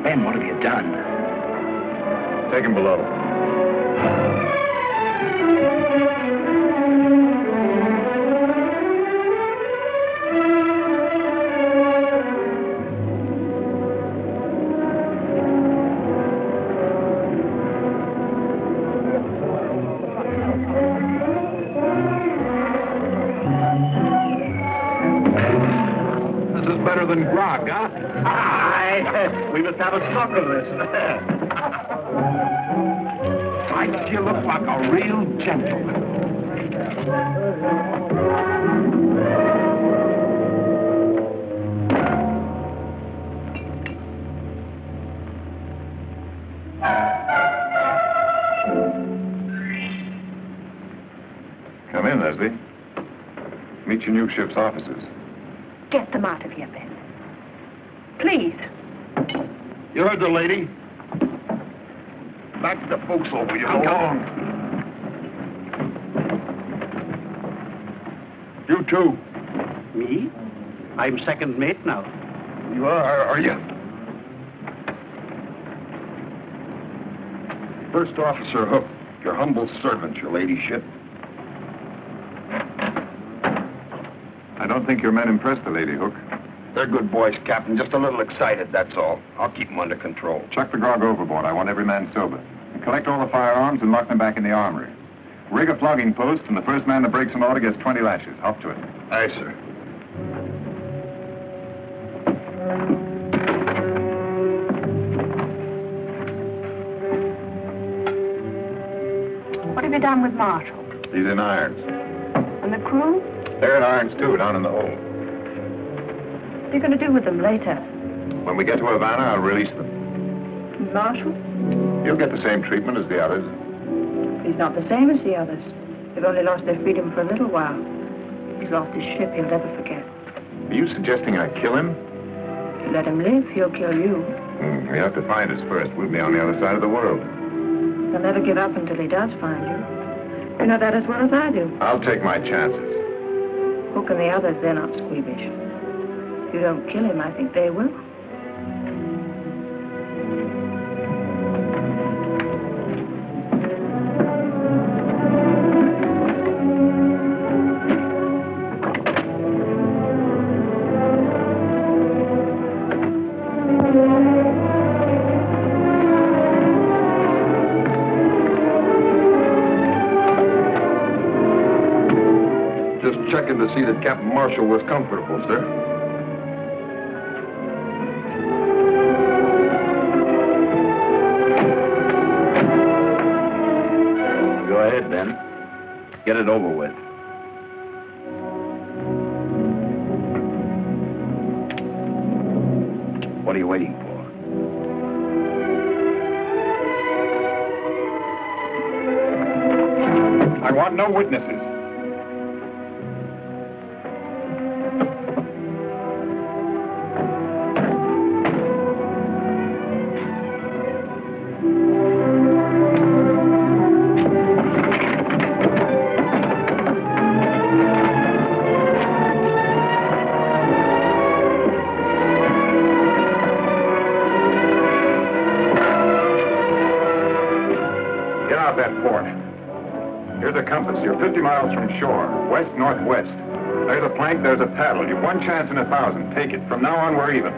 Ben, what have you done? Take him below. This is better than grog, huh? Aye, we must have a stock of this. Strikes you look like a real gentleman. Come in, Leslie. Meet your new ship's officers. Get them out of here, Ben. Please. You heard the lady? Back to the forecastle, will you go along? You too. Me? I'm second mate now. You are you? First Officer Hook, your humble servant, your ladyship. I don't think your men impressed the lady, Hook. They're good boys, Captain. Just a little excited, that's all. I'll keep them under control. Chuck the grog overboard. I want every man sober. And collect all the firearms and lock them back in the armory. Rig a flogging post, and the first man that breaks an order gets 20 lashes. Up to it. Aye, sir. What have you done with Marshall? He's in irons. And the crew? They're in irons, too, down in the hold. What are you going to do with them later? When we get to Havana, I'll release them. Marshall? You'll get the same treatment as the others. He's not the same as the others. They've only lost their freedom for a little while. He's lost his ship he'll never forget. Are you suggesting I kill him? If you let him live, he'll kill you. We have to find us first. We'll be on the other side of the world. He'll never give up until he does find you. You know that as well as I do. I'll take my chances. Hook and the others, they're not squeamish. If you don't kill him, I think they will. checking to see that Captain Marshall was comfortable, sir. Go ahead, Ben. Get it over with. What are you waiting for? I want no witnesses. Get out that port. Here's a compass. You're 50 miles from shore, west-northwest. There's a plank, there's a paddle. You've one chance in 1,000. Take it. From now on, we're even.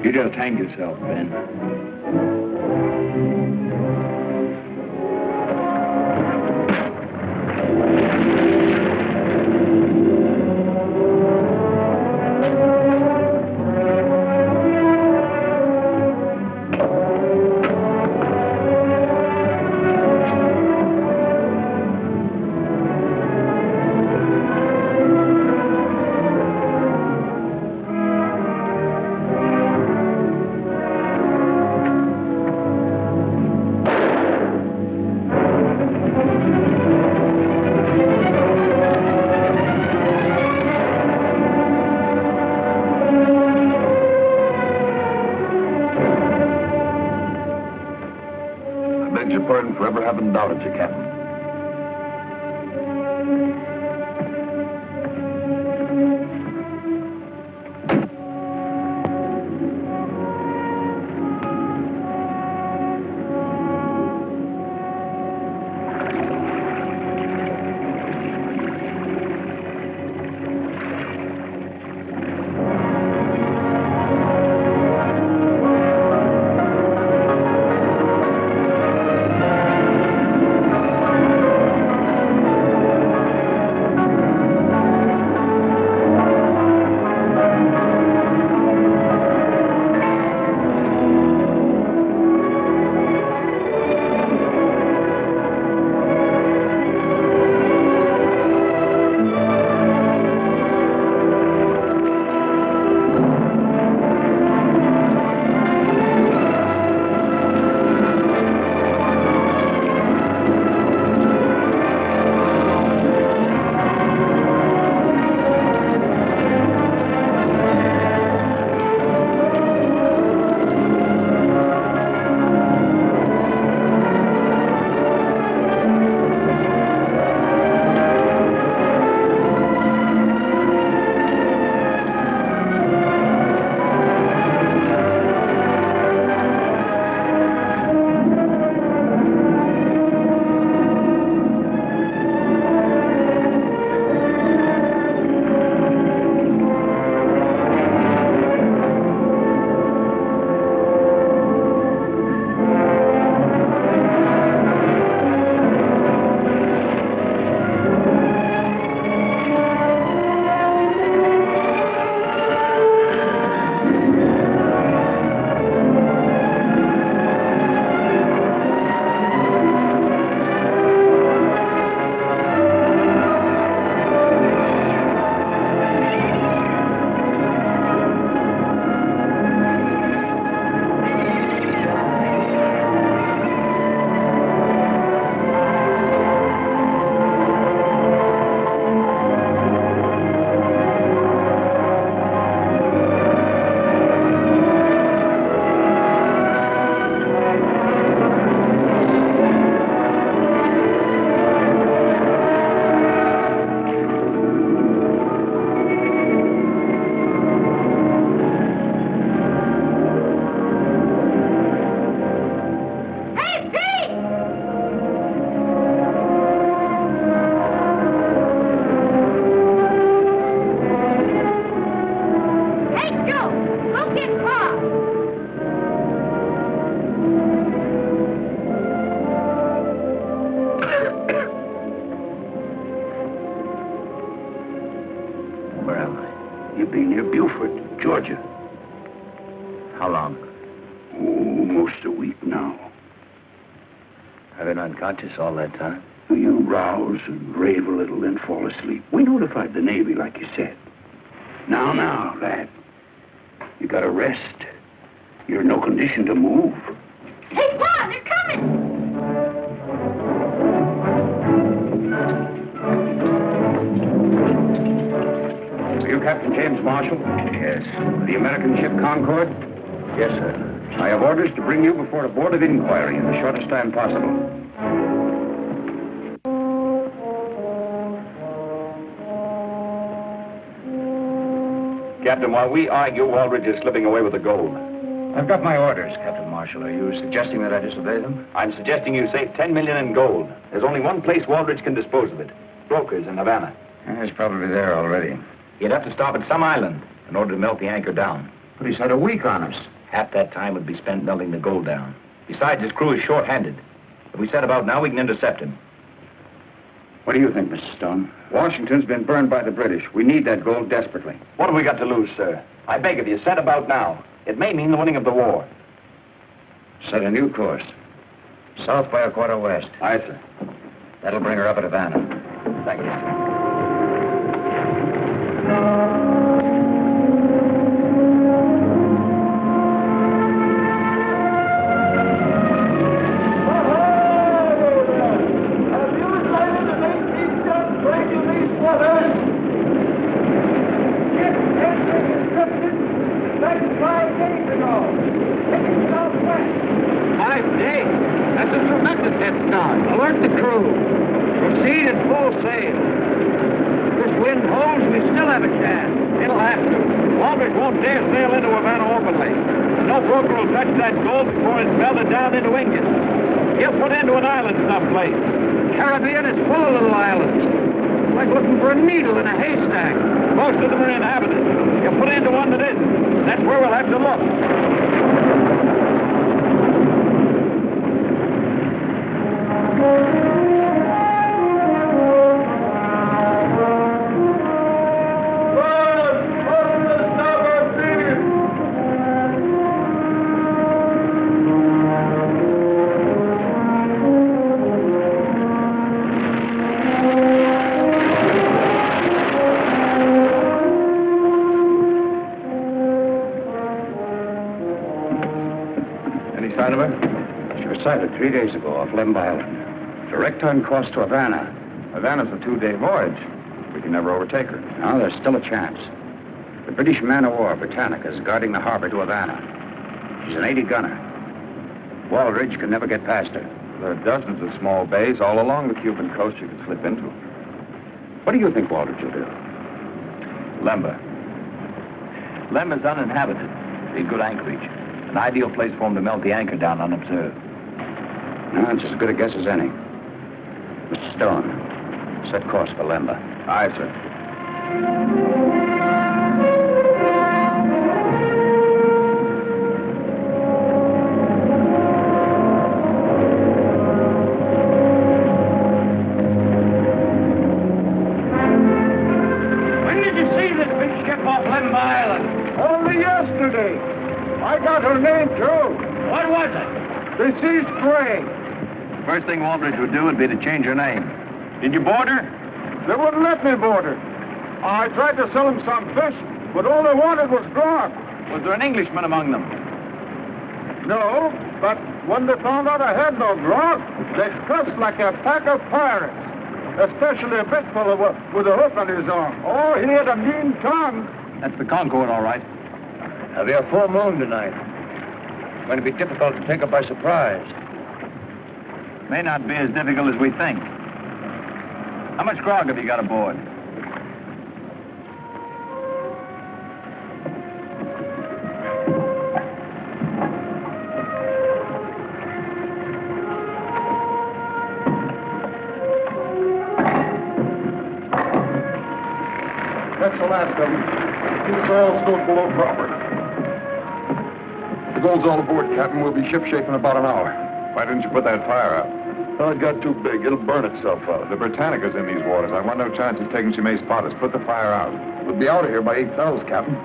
You just hang yourself, Ben. I beg your pardon for ever having doubted you, Captain. You've been near Beaufort, Georgia. How long? Oh, most a week now. I've been unconscious all that time. You rouse and rave a little, then fall asleep. We notified the Navy, like you said. Now, lad. You gotta rest. You're in no condition to move. Hey, Pa, they're coming! Are you Captain James Marshall? Yes. The American ship Concord? Yes, sir. I have orders to bring you before a board of inquiry in the shortest time possible. Captain, while we argue, Waldridge is slipping away with the gold. I've got my orders, Captain Marshall. Are you suggesting that I disobey them? I'm suggesting you save $10 million in gold. There's only one place Waldridge can dispose of it. Brokers in Havana. He's probably there already. He'd have to stop at some island in order to melt the anchor down. But he's had a week on us. Half that time would be spent melting the gold down. Besides, his crew is short-handed. If we set about now, we can intercept him. What do you think, Mr. Stone? Washington's been burned by the British. We need that gold desperately. What have we got to lose, sir? I beg of you, set about now. It may mean the winning of the war. Set a new course. South by a quarter west. Aye, sir. That'll bring her up at Havana. Thank you. Caribbean is full of little islands. Like looking for a needle in a haystack. Most of them are inhabited. You put into one that isn't. That's where we'll have to look. Sighted 3 days ago off Lemb Island. Direct on course to Havana. Havana's a 2-day voyage. We can never overtake her. Now, there's still a chance. The British man-of-war Britannica is guarding the harbor to Havana. She's an 80-gunner. Waldridge can never get past her. There are dozens of small bays all along the Cuban coast you could slip into. What do you think Waldridge will do? Lemba. Lemba is uninhabited. Be good anchorage. An ideal place for him to melt the anchor down unobserved. No, it's as good a guess as any. Mr. Stone, set course for Lemba. Aye, sir. When did you see this big ship off Lemba Island? Only yesterday. I got her name, too. What was it? The Sea Spray. First thing Waldridge would do would be to change her name. Did you board her? They wouldn't let me board her. I tried to sell them some fish, but all they wanted was grog. Was there an Englishman among them? No, but when they found out I had no grog, they cussed like a pack of pirates. Especially a big fellow with a hook on his arm. Oh, he had a mean tongue. That's the Concord, all right. There'll be a full moon tonight. It's going to be difficult to take her by surprise. May not be as difficult as we think. How much grog have you got aboard? That's the last of them. Keep us all stowed below proper. The gold's all aboard, Captain. We'll be shipshape in about an hour. Why didn't you put that fire out? Oh, it got too big. It'll burn itself out. The Britannica's in these waters. I want no chance of taking she may spot us. Put the fire out. We'll be out of here by 8 bells, Captain.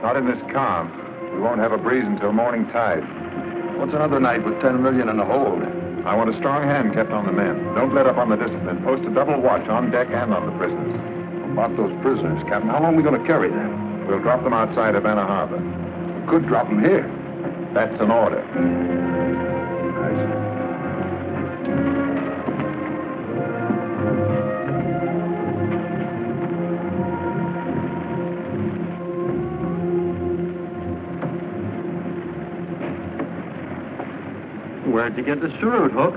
Not in this calm. We won't have a breeze until morning tide. What's another night with 10 million in the hold? I want a strong hand kept on the men. Don't let up on the discipline. Post a double watch on deck and on the prisoners. About those prisoners, Captain, how long are we going to carry them? We'll drop them outside Havana Harbor. We could drop them here. That's an order. I see. Where'd you get the surut, Hook?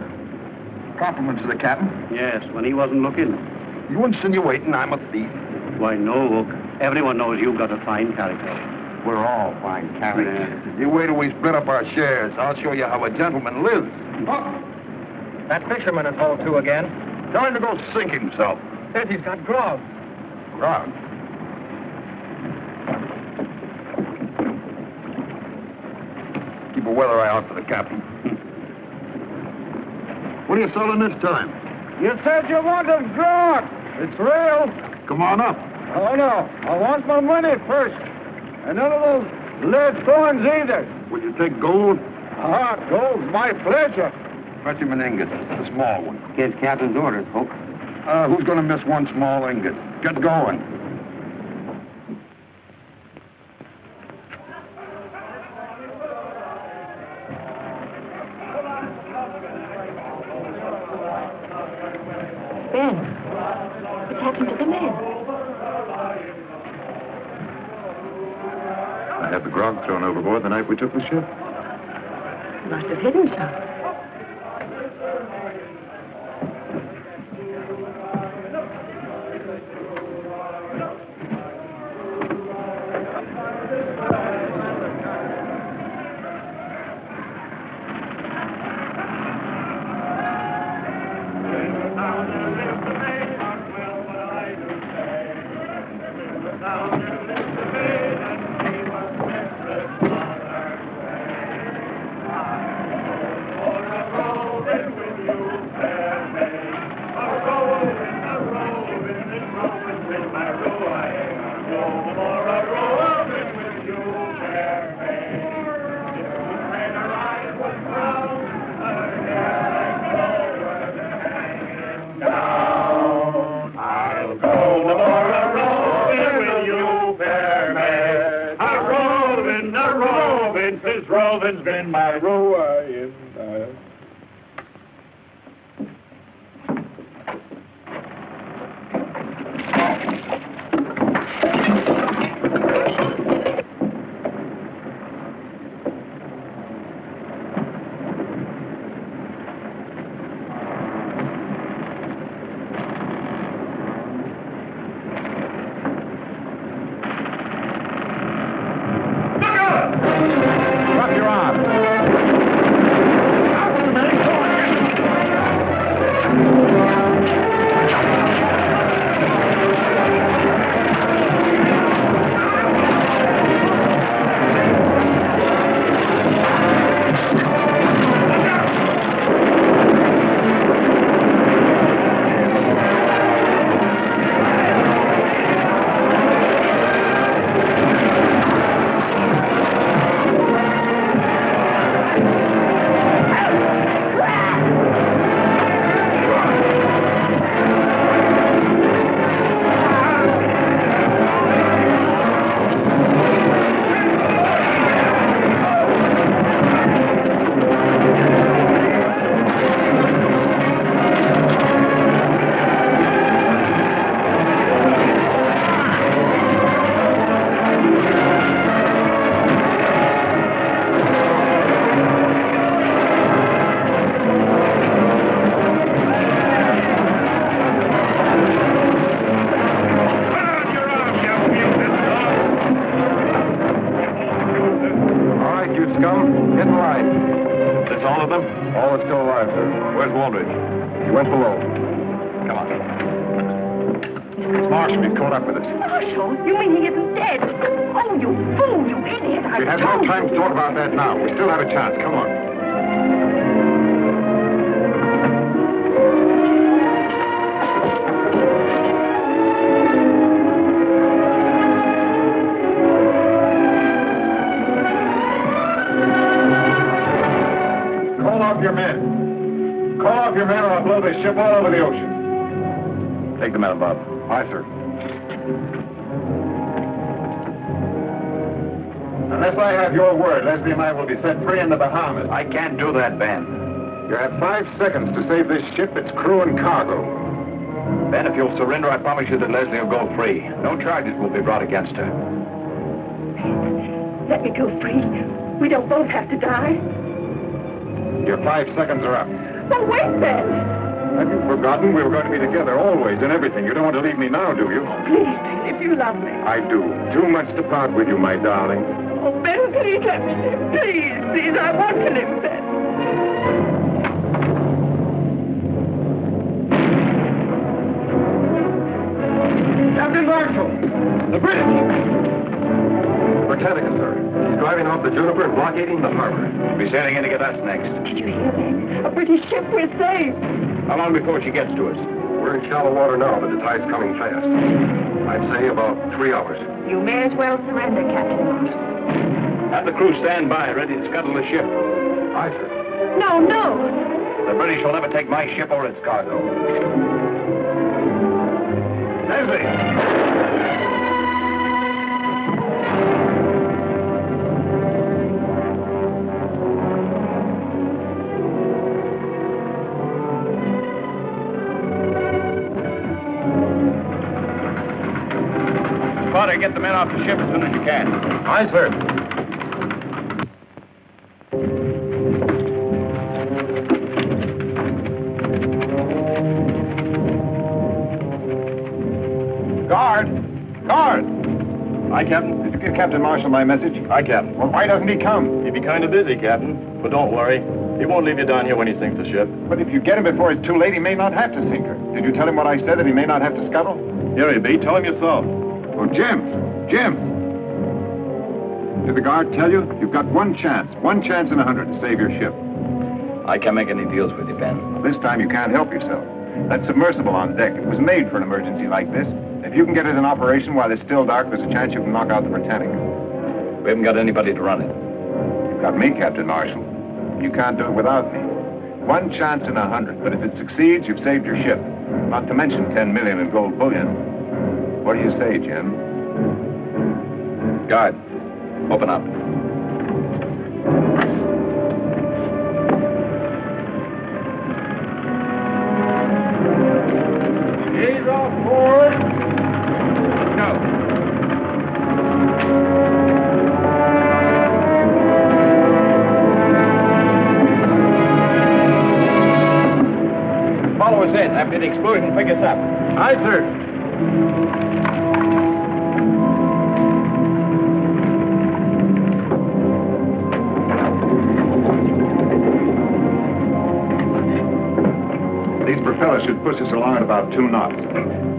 Compliments to the captain. Yes, when he wasn't looking. You insinuating I'm a thief? Why, no, Hook. Everyone knows you've got a fine character. We're all fine characters. You wait till we split up our shares. I'll show you how a gentleman lives. That fisherman is hauled to again. Tell him to go sink himself. Says he's got grog. Grog. Keep a weather eye out for the captain. What are you selling this time? You said you wanted grog. It's real. Come on up. Oh, no. I want my money first. And none of those lead coins either. Would you take gold? Ah, gold's my pleasure. Fetch him an ingot, a small one. Against Captain's orders, Hook. Who's going to miss one small ingot? Get going. Ben, what's happened to the men? I had the grog thrown overboard the night we took the ship. He must have hidden some. Roving's been my ruin. blow this ship all over the ocean. Take the man, Bob. Aye, sir. Unless I have your word, Leslie and I will be set free in the Bahamas. I can't do that, Ben. You have 5 seconds to save this ship, its crew and cargo. Ben, if you'll surrender, I promise you that Leslie will go free. No charges will be brought against her. Let me go free. We don't both have to die. Your 5 seconds are up. Well, wait then. Have you forgotten we were going to be together always in everything? You don't want to leave me now, do you? Please, if you love me. I do. Too much to part with you, my darling. Oh, Ben, please let me live. Please, I want to live, Ben. Captain Marshall! The British! Britannica, sir. He's driving off the Juniper and blockading the harbor. He'll be sailing in to get us next. Did you hear that? A British ship, we're saved. How long before she gets to us? We're in shallow water now, but the tide's coming fast. I'd say about 3 hours. You may as well surrender, Captain Marshall. Have the crew stand by, ready to scuttle the ship. Aye, sir. No, no. The British will never take my ship or its cargo. Leslie! Potter, get the men off the ship as soon as you can. Aye, sir. Guard! Guard! Aye, Captain. Did you give Captain Marshall my message? Aye, Captain. Well, why doesn't he come? He'd be kind of busy, Captain. But don't worry. He won't leave you down here when he sinks the ship. But if you get him before it's too late, he may not have to sink her. Did you tell him what I said, that he may not have to scuttle? Here he be. Tell him yourself. Oh, Jim! Jim! Did the guard tell you? You've got one chance in 100 to save your ship. I can't make any deals with you, Ben. This time you can't help yourself. That submersible on deck, it was made for an emergency like this. If you can get it in operation while it's still dark, there's a chance you can knock out the Britannica. We haven't got anybody to run it. You've got me, Captain Marshall. You can't do it without me. One chance in 100, but if it succeeds, you've saved your ship. Not to mention 10 million in gold bullion. What do you say, Jim? Guard, open up. He's off board. No. Follow us in. After the explosion, pick us up. Aye, sir. These propellers should push us along at about 2 knots.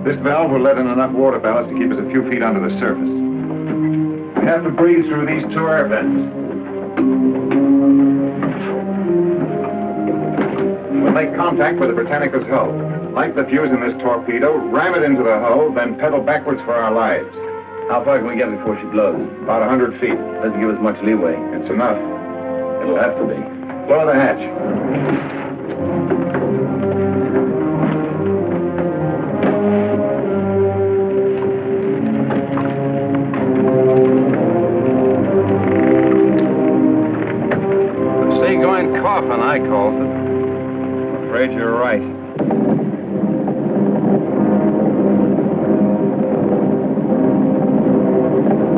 This valve will let in enough water ballast to keep us a few feet under the surface. We have to breathe through these 2 air vents. We'll make contact with the Britannica's hull. Light the fuse in this torpedo, ram it into the hull, then pedal backwards for our lives. How far can we get before she blows? About 100 feet. Doesn't give us much leeway. It's enough. It'll have to be. Lower the hatch. Seagoing coffin, I calls it. I'm afraid you're right.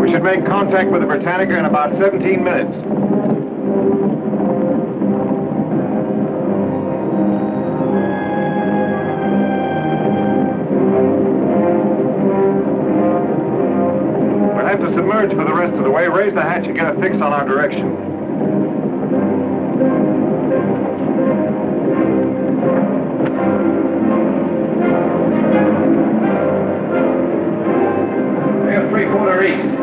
We should make contact with the Britannica in about 17 minutes. We'll have to submerge for the rest of the way. Raise the hatch and get a fix on our direction. Three-quarter east.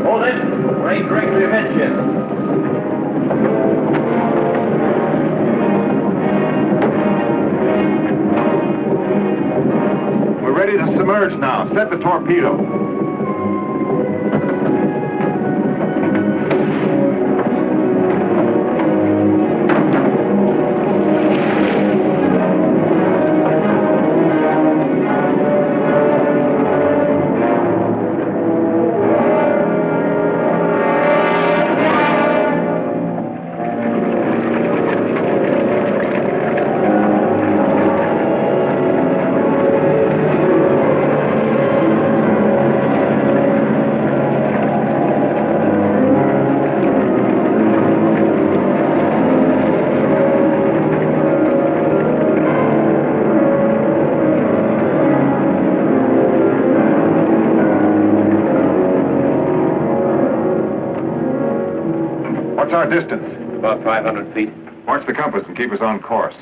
Hold it. We're aimed directly amidships. We're ready to submerge now. Set the torpedo. distance? About 500 feet. Watch the compass and keep us on course.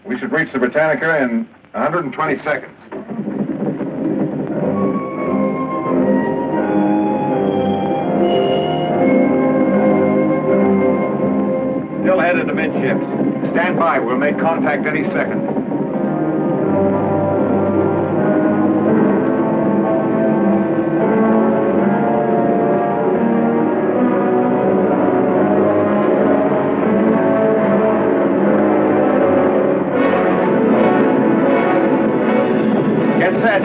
We should reach the Britannica in 120 seconds. Still headed amidships. Stand by. We'll make contact any second. Get set.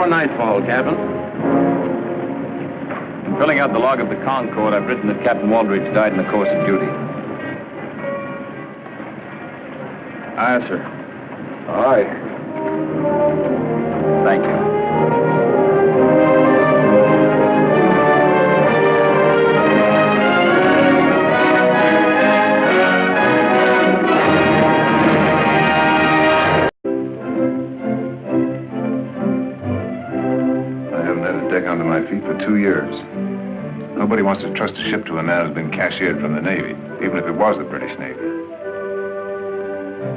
Nightfall, Captain. In filling out the log of the Concord, I've written that Captain Waldridge died in the course of duty. Aye, sir. Aye. Thank you. Under my feet for 2 years. Nobody wants to trust a ship to a man who's been cashiered from the Navy, even if it was the British Navy.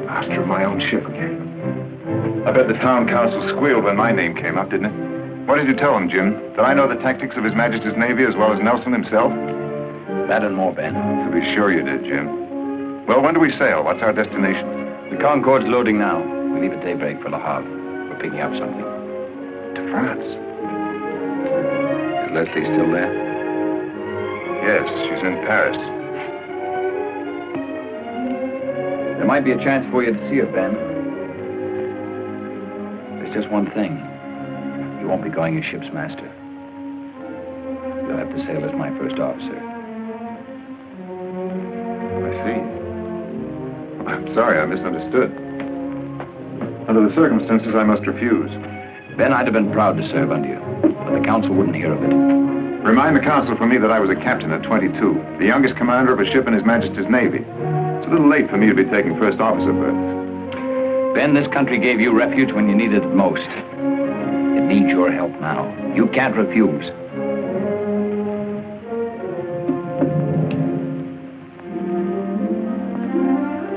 Master of my own ship again. I bet the town council squealed when my name came up, didn't it? What did you tell them, Jim? That I know the tactics of His Majesty's Navy as well as Nelson himself? That and more, Ben. To be sure you did, Jim. Well, when do we sail? What's our destination? The Concord's loading now. We leave at daybreak for Le Havre. We're picking up something. To France? Is Leslie still there? Yes, she's in Paris. There might be a chance for you to see her, Ben. There's just one thing. You won't be going as ship's master. You'll have to sail as my first officer. I see. I'm sorry, I misunderstood. Under the circumstances, I must refuse. Ben, I'd have been proud to serve under you, but the council wouldn't hear of it. Remind the council for me that I was a captain at 22, the youngest commander of a ship in His Majesty's Navy. It's a little late for me to be taking first officer berths. Ben, this country gave you refuge when you needed it most. It needs your help now. You can't refuse.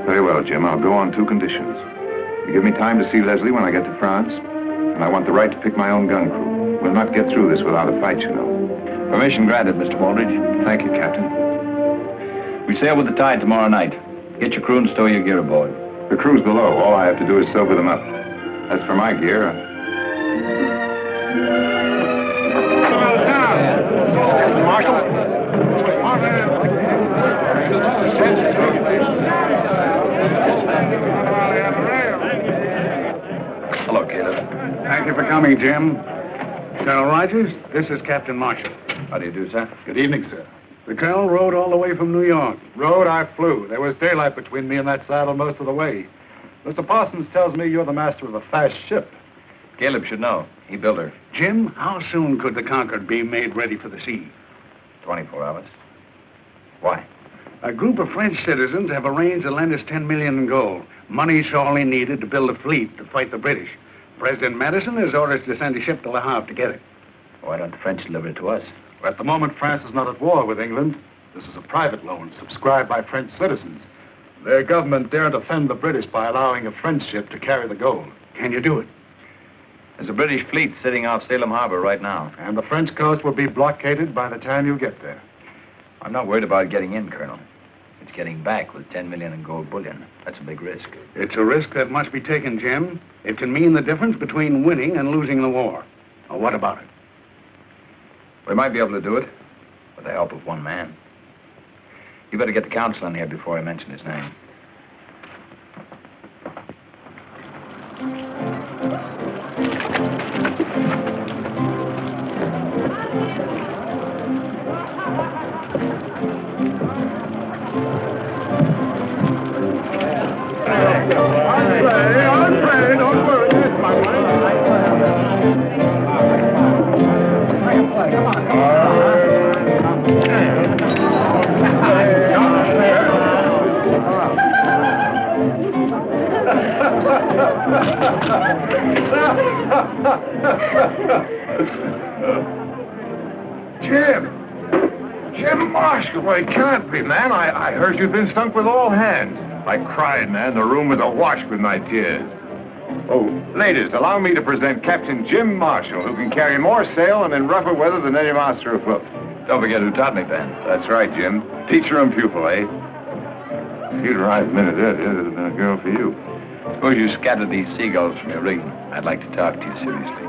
Very well, Jim. I'll go on 2 conditions. You give me time to see Leslie when I get to France, and I want the right to pick my own gun crew. We'll not get through this without a fight, you know. Permission granted, Mr. Baldridge. Thank you, Captain. We sail with the tide tomorrow night. Get your crew and stow your gear aboard. The crew's below. All I have to do is sober them up. As for my gear, Marshal? Hello, Caleb. Thank you for coming, Jim. Colonel Rogers, this is Captain Marshall. How do you do, sir? Good evening, sir. The colonel rode all the way from New York. Rode, I flew. There was daylight between me and that saddle most of the way. Mr. Parsons tells me you're the master of a fast ship. Caleb should know. He built her. Jim, how soon could the Concord be made ready for the sea? 24 hours. Why? A group of French citizens have arranged to lend us $10 million in gold. Money sorely needed to build a fleet to fight the British. President Madison has orders to send a ship to Le Havre to get it. Why don't the French deliver it to us? At the moment, France is not at war with England. This is a private loan subscribed by French citizens. Their government daren't offend the British by allowing a French ship to carry the gold. Can you do it? There's a British fleet sitting off Salem Harbor right now. And the French coast will be blockaded by the time you get there. I'm not worried about getting in, Colonel. It's getting back with 10 million in gold bullion. That's a big risk. It's a risk that must be taken, Jim. It can mean the difference between winning and losing the war. Now, what about it? We might be able to do it with the help of one man. You better get the counsel in here before I mention his name. Jim Marshall, well, it can't be, man. I heard you'd been stunk with all hands. I cried, man. The room was awash with my tears. Oh, ladies, allow me to present Captain Jim Marshall, who can carry more sail and in rougher weather than any master afloat. Don't forget who taught me, Ben. That's right, Jim. Teacher and pupil, eh? If you'd arrived a minute earlier, there'd have been a girl for you. Suppose you scattered these seagulls from your rigging. I'd like to talk to you seriously.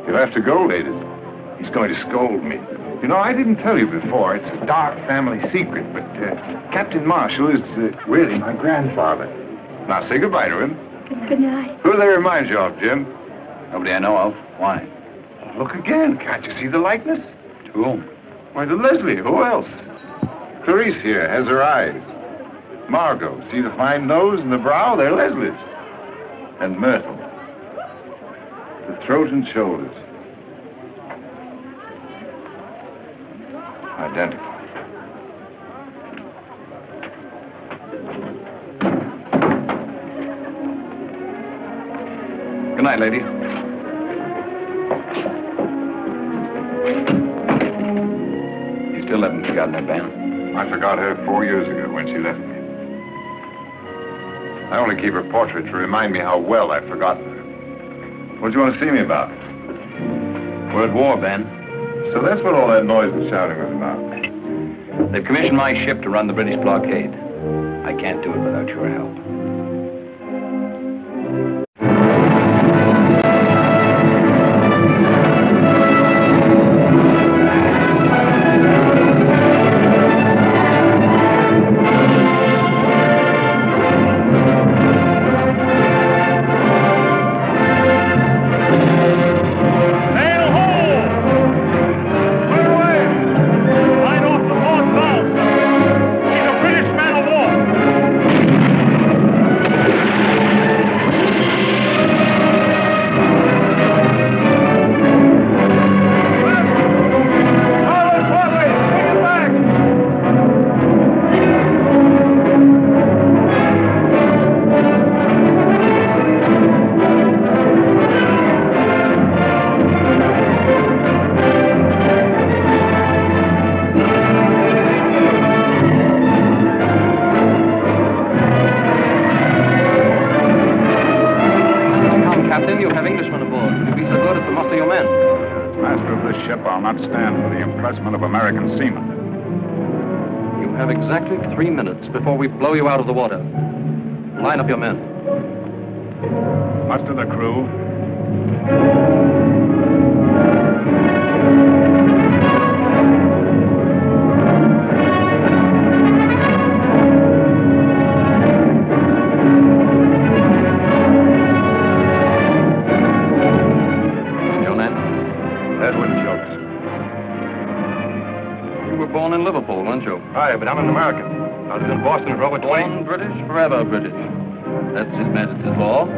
You'll have to go, ladies. He's going to scold me. You know, I didn't tell you before. It's a dark family secret, but Captain Marshall is really my grandfather. Now, say goodbye to him. Good night. Who do they remind you of, Jim? Nobody I know of. Why? Look again. Can't you see the likeness? To whom? Why, to Leslie. Who else? Clarice here has her eyes. Margot, see the fine nose and the brow? They're Leslie's. And Myrtle. The throat and shoulders. Identical. Good night, lady. You still haven't forgotten her, Ben? I forgot her 4 years ago when she left me. I only keep her portrait to remind me how well I've forgotten her. What do you want to see me about? We're at war, Ben. So that's what all that noise and shouting was about. They've commissioned my ship to run the British blockade. I can't do it without your help. are your men? As master of this ship, I'll not stand for the impressment of American seamen. You have exactly 3 minutes before we blow you out of the water. Line up your men. Muster the crew. Born in Liverpool, weren't you? Aye, but I'm an American. I was in Boston with Robert Twain. Born British, forever British. That's His Majesty's law.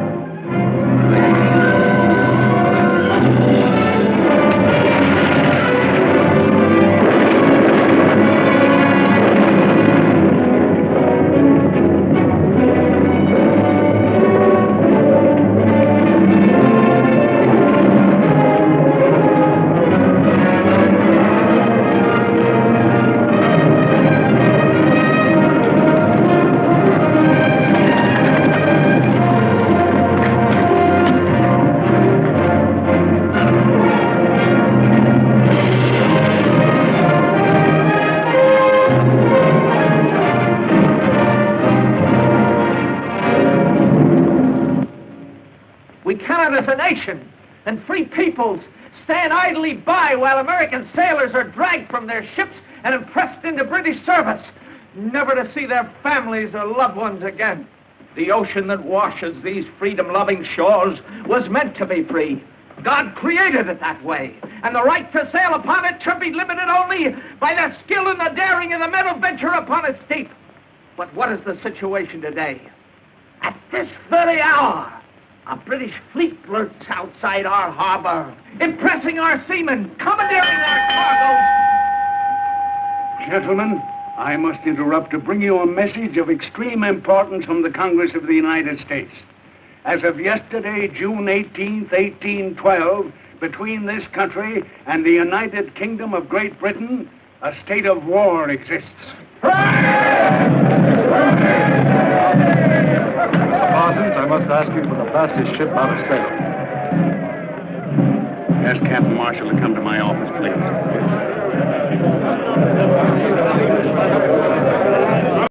As a nation and free peoples stand idly by while American sailors are dragged from their ships and impressed into British service, never to see their families or loved ones again. The ocean that washes these freedom-loving shores was meant to be free. God created it that way, and the right to sail upon it should be limited only by the skill and the daring of the men who venture upon its deep. But what is the situation today? At this very hour, a British fleet lurks outside our harbor, impressing our seamen, commandeering our cargoes. Gentlemen, I must interrupt to bring you a message of extreme importance from the Congress of the United States. As of yesterday, June 18th, 1812, between this country and the United Kingdom of Great Britain, a state of war exists. Mr. Parsons, I must ask you for the fastest ship out of Salem. Ask Captain Marshall to come to my office, please.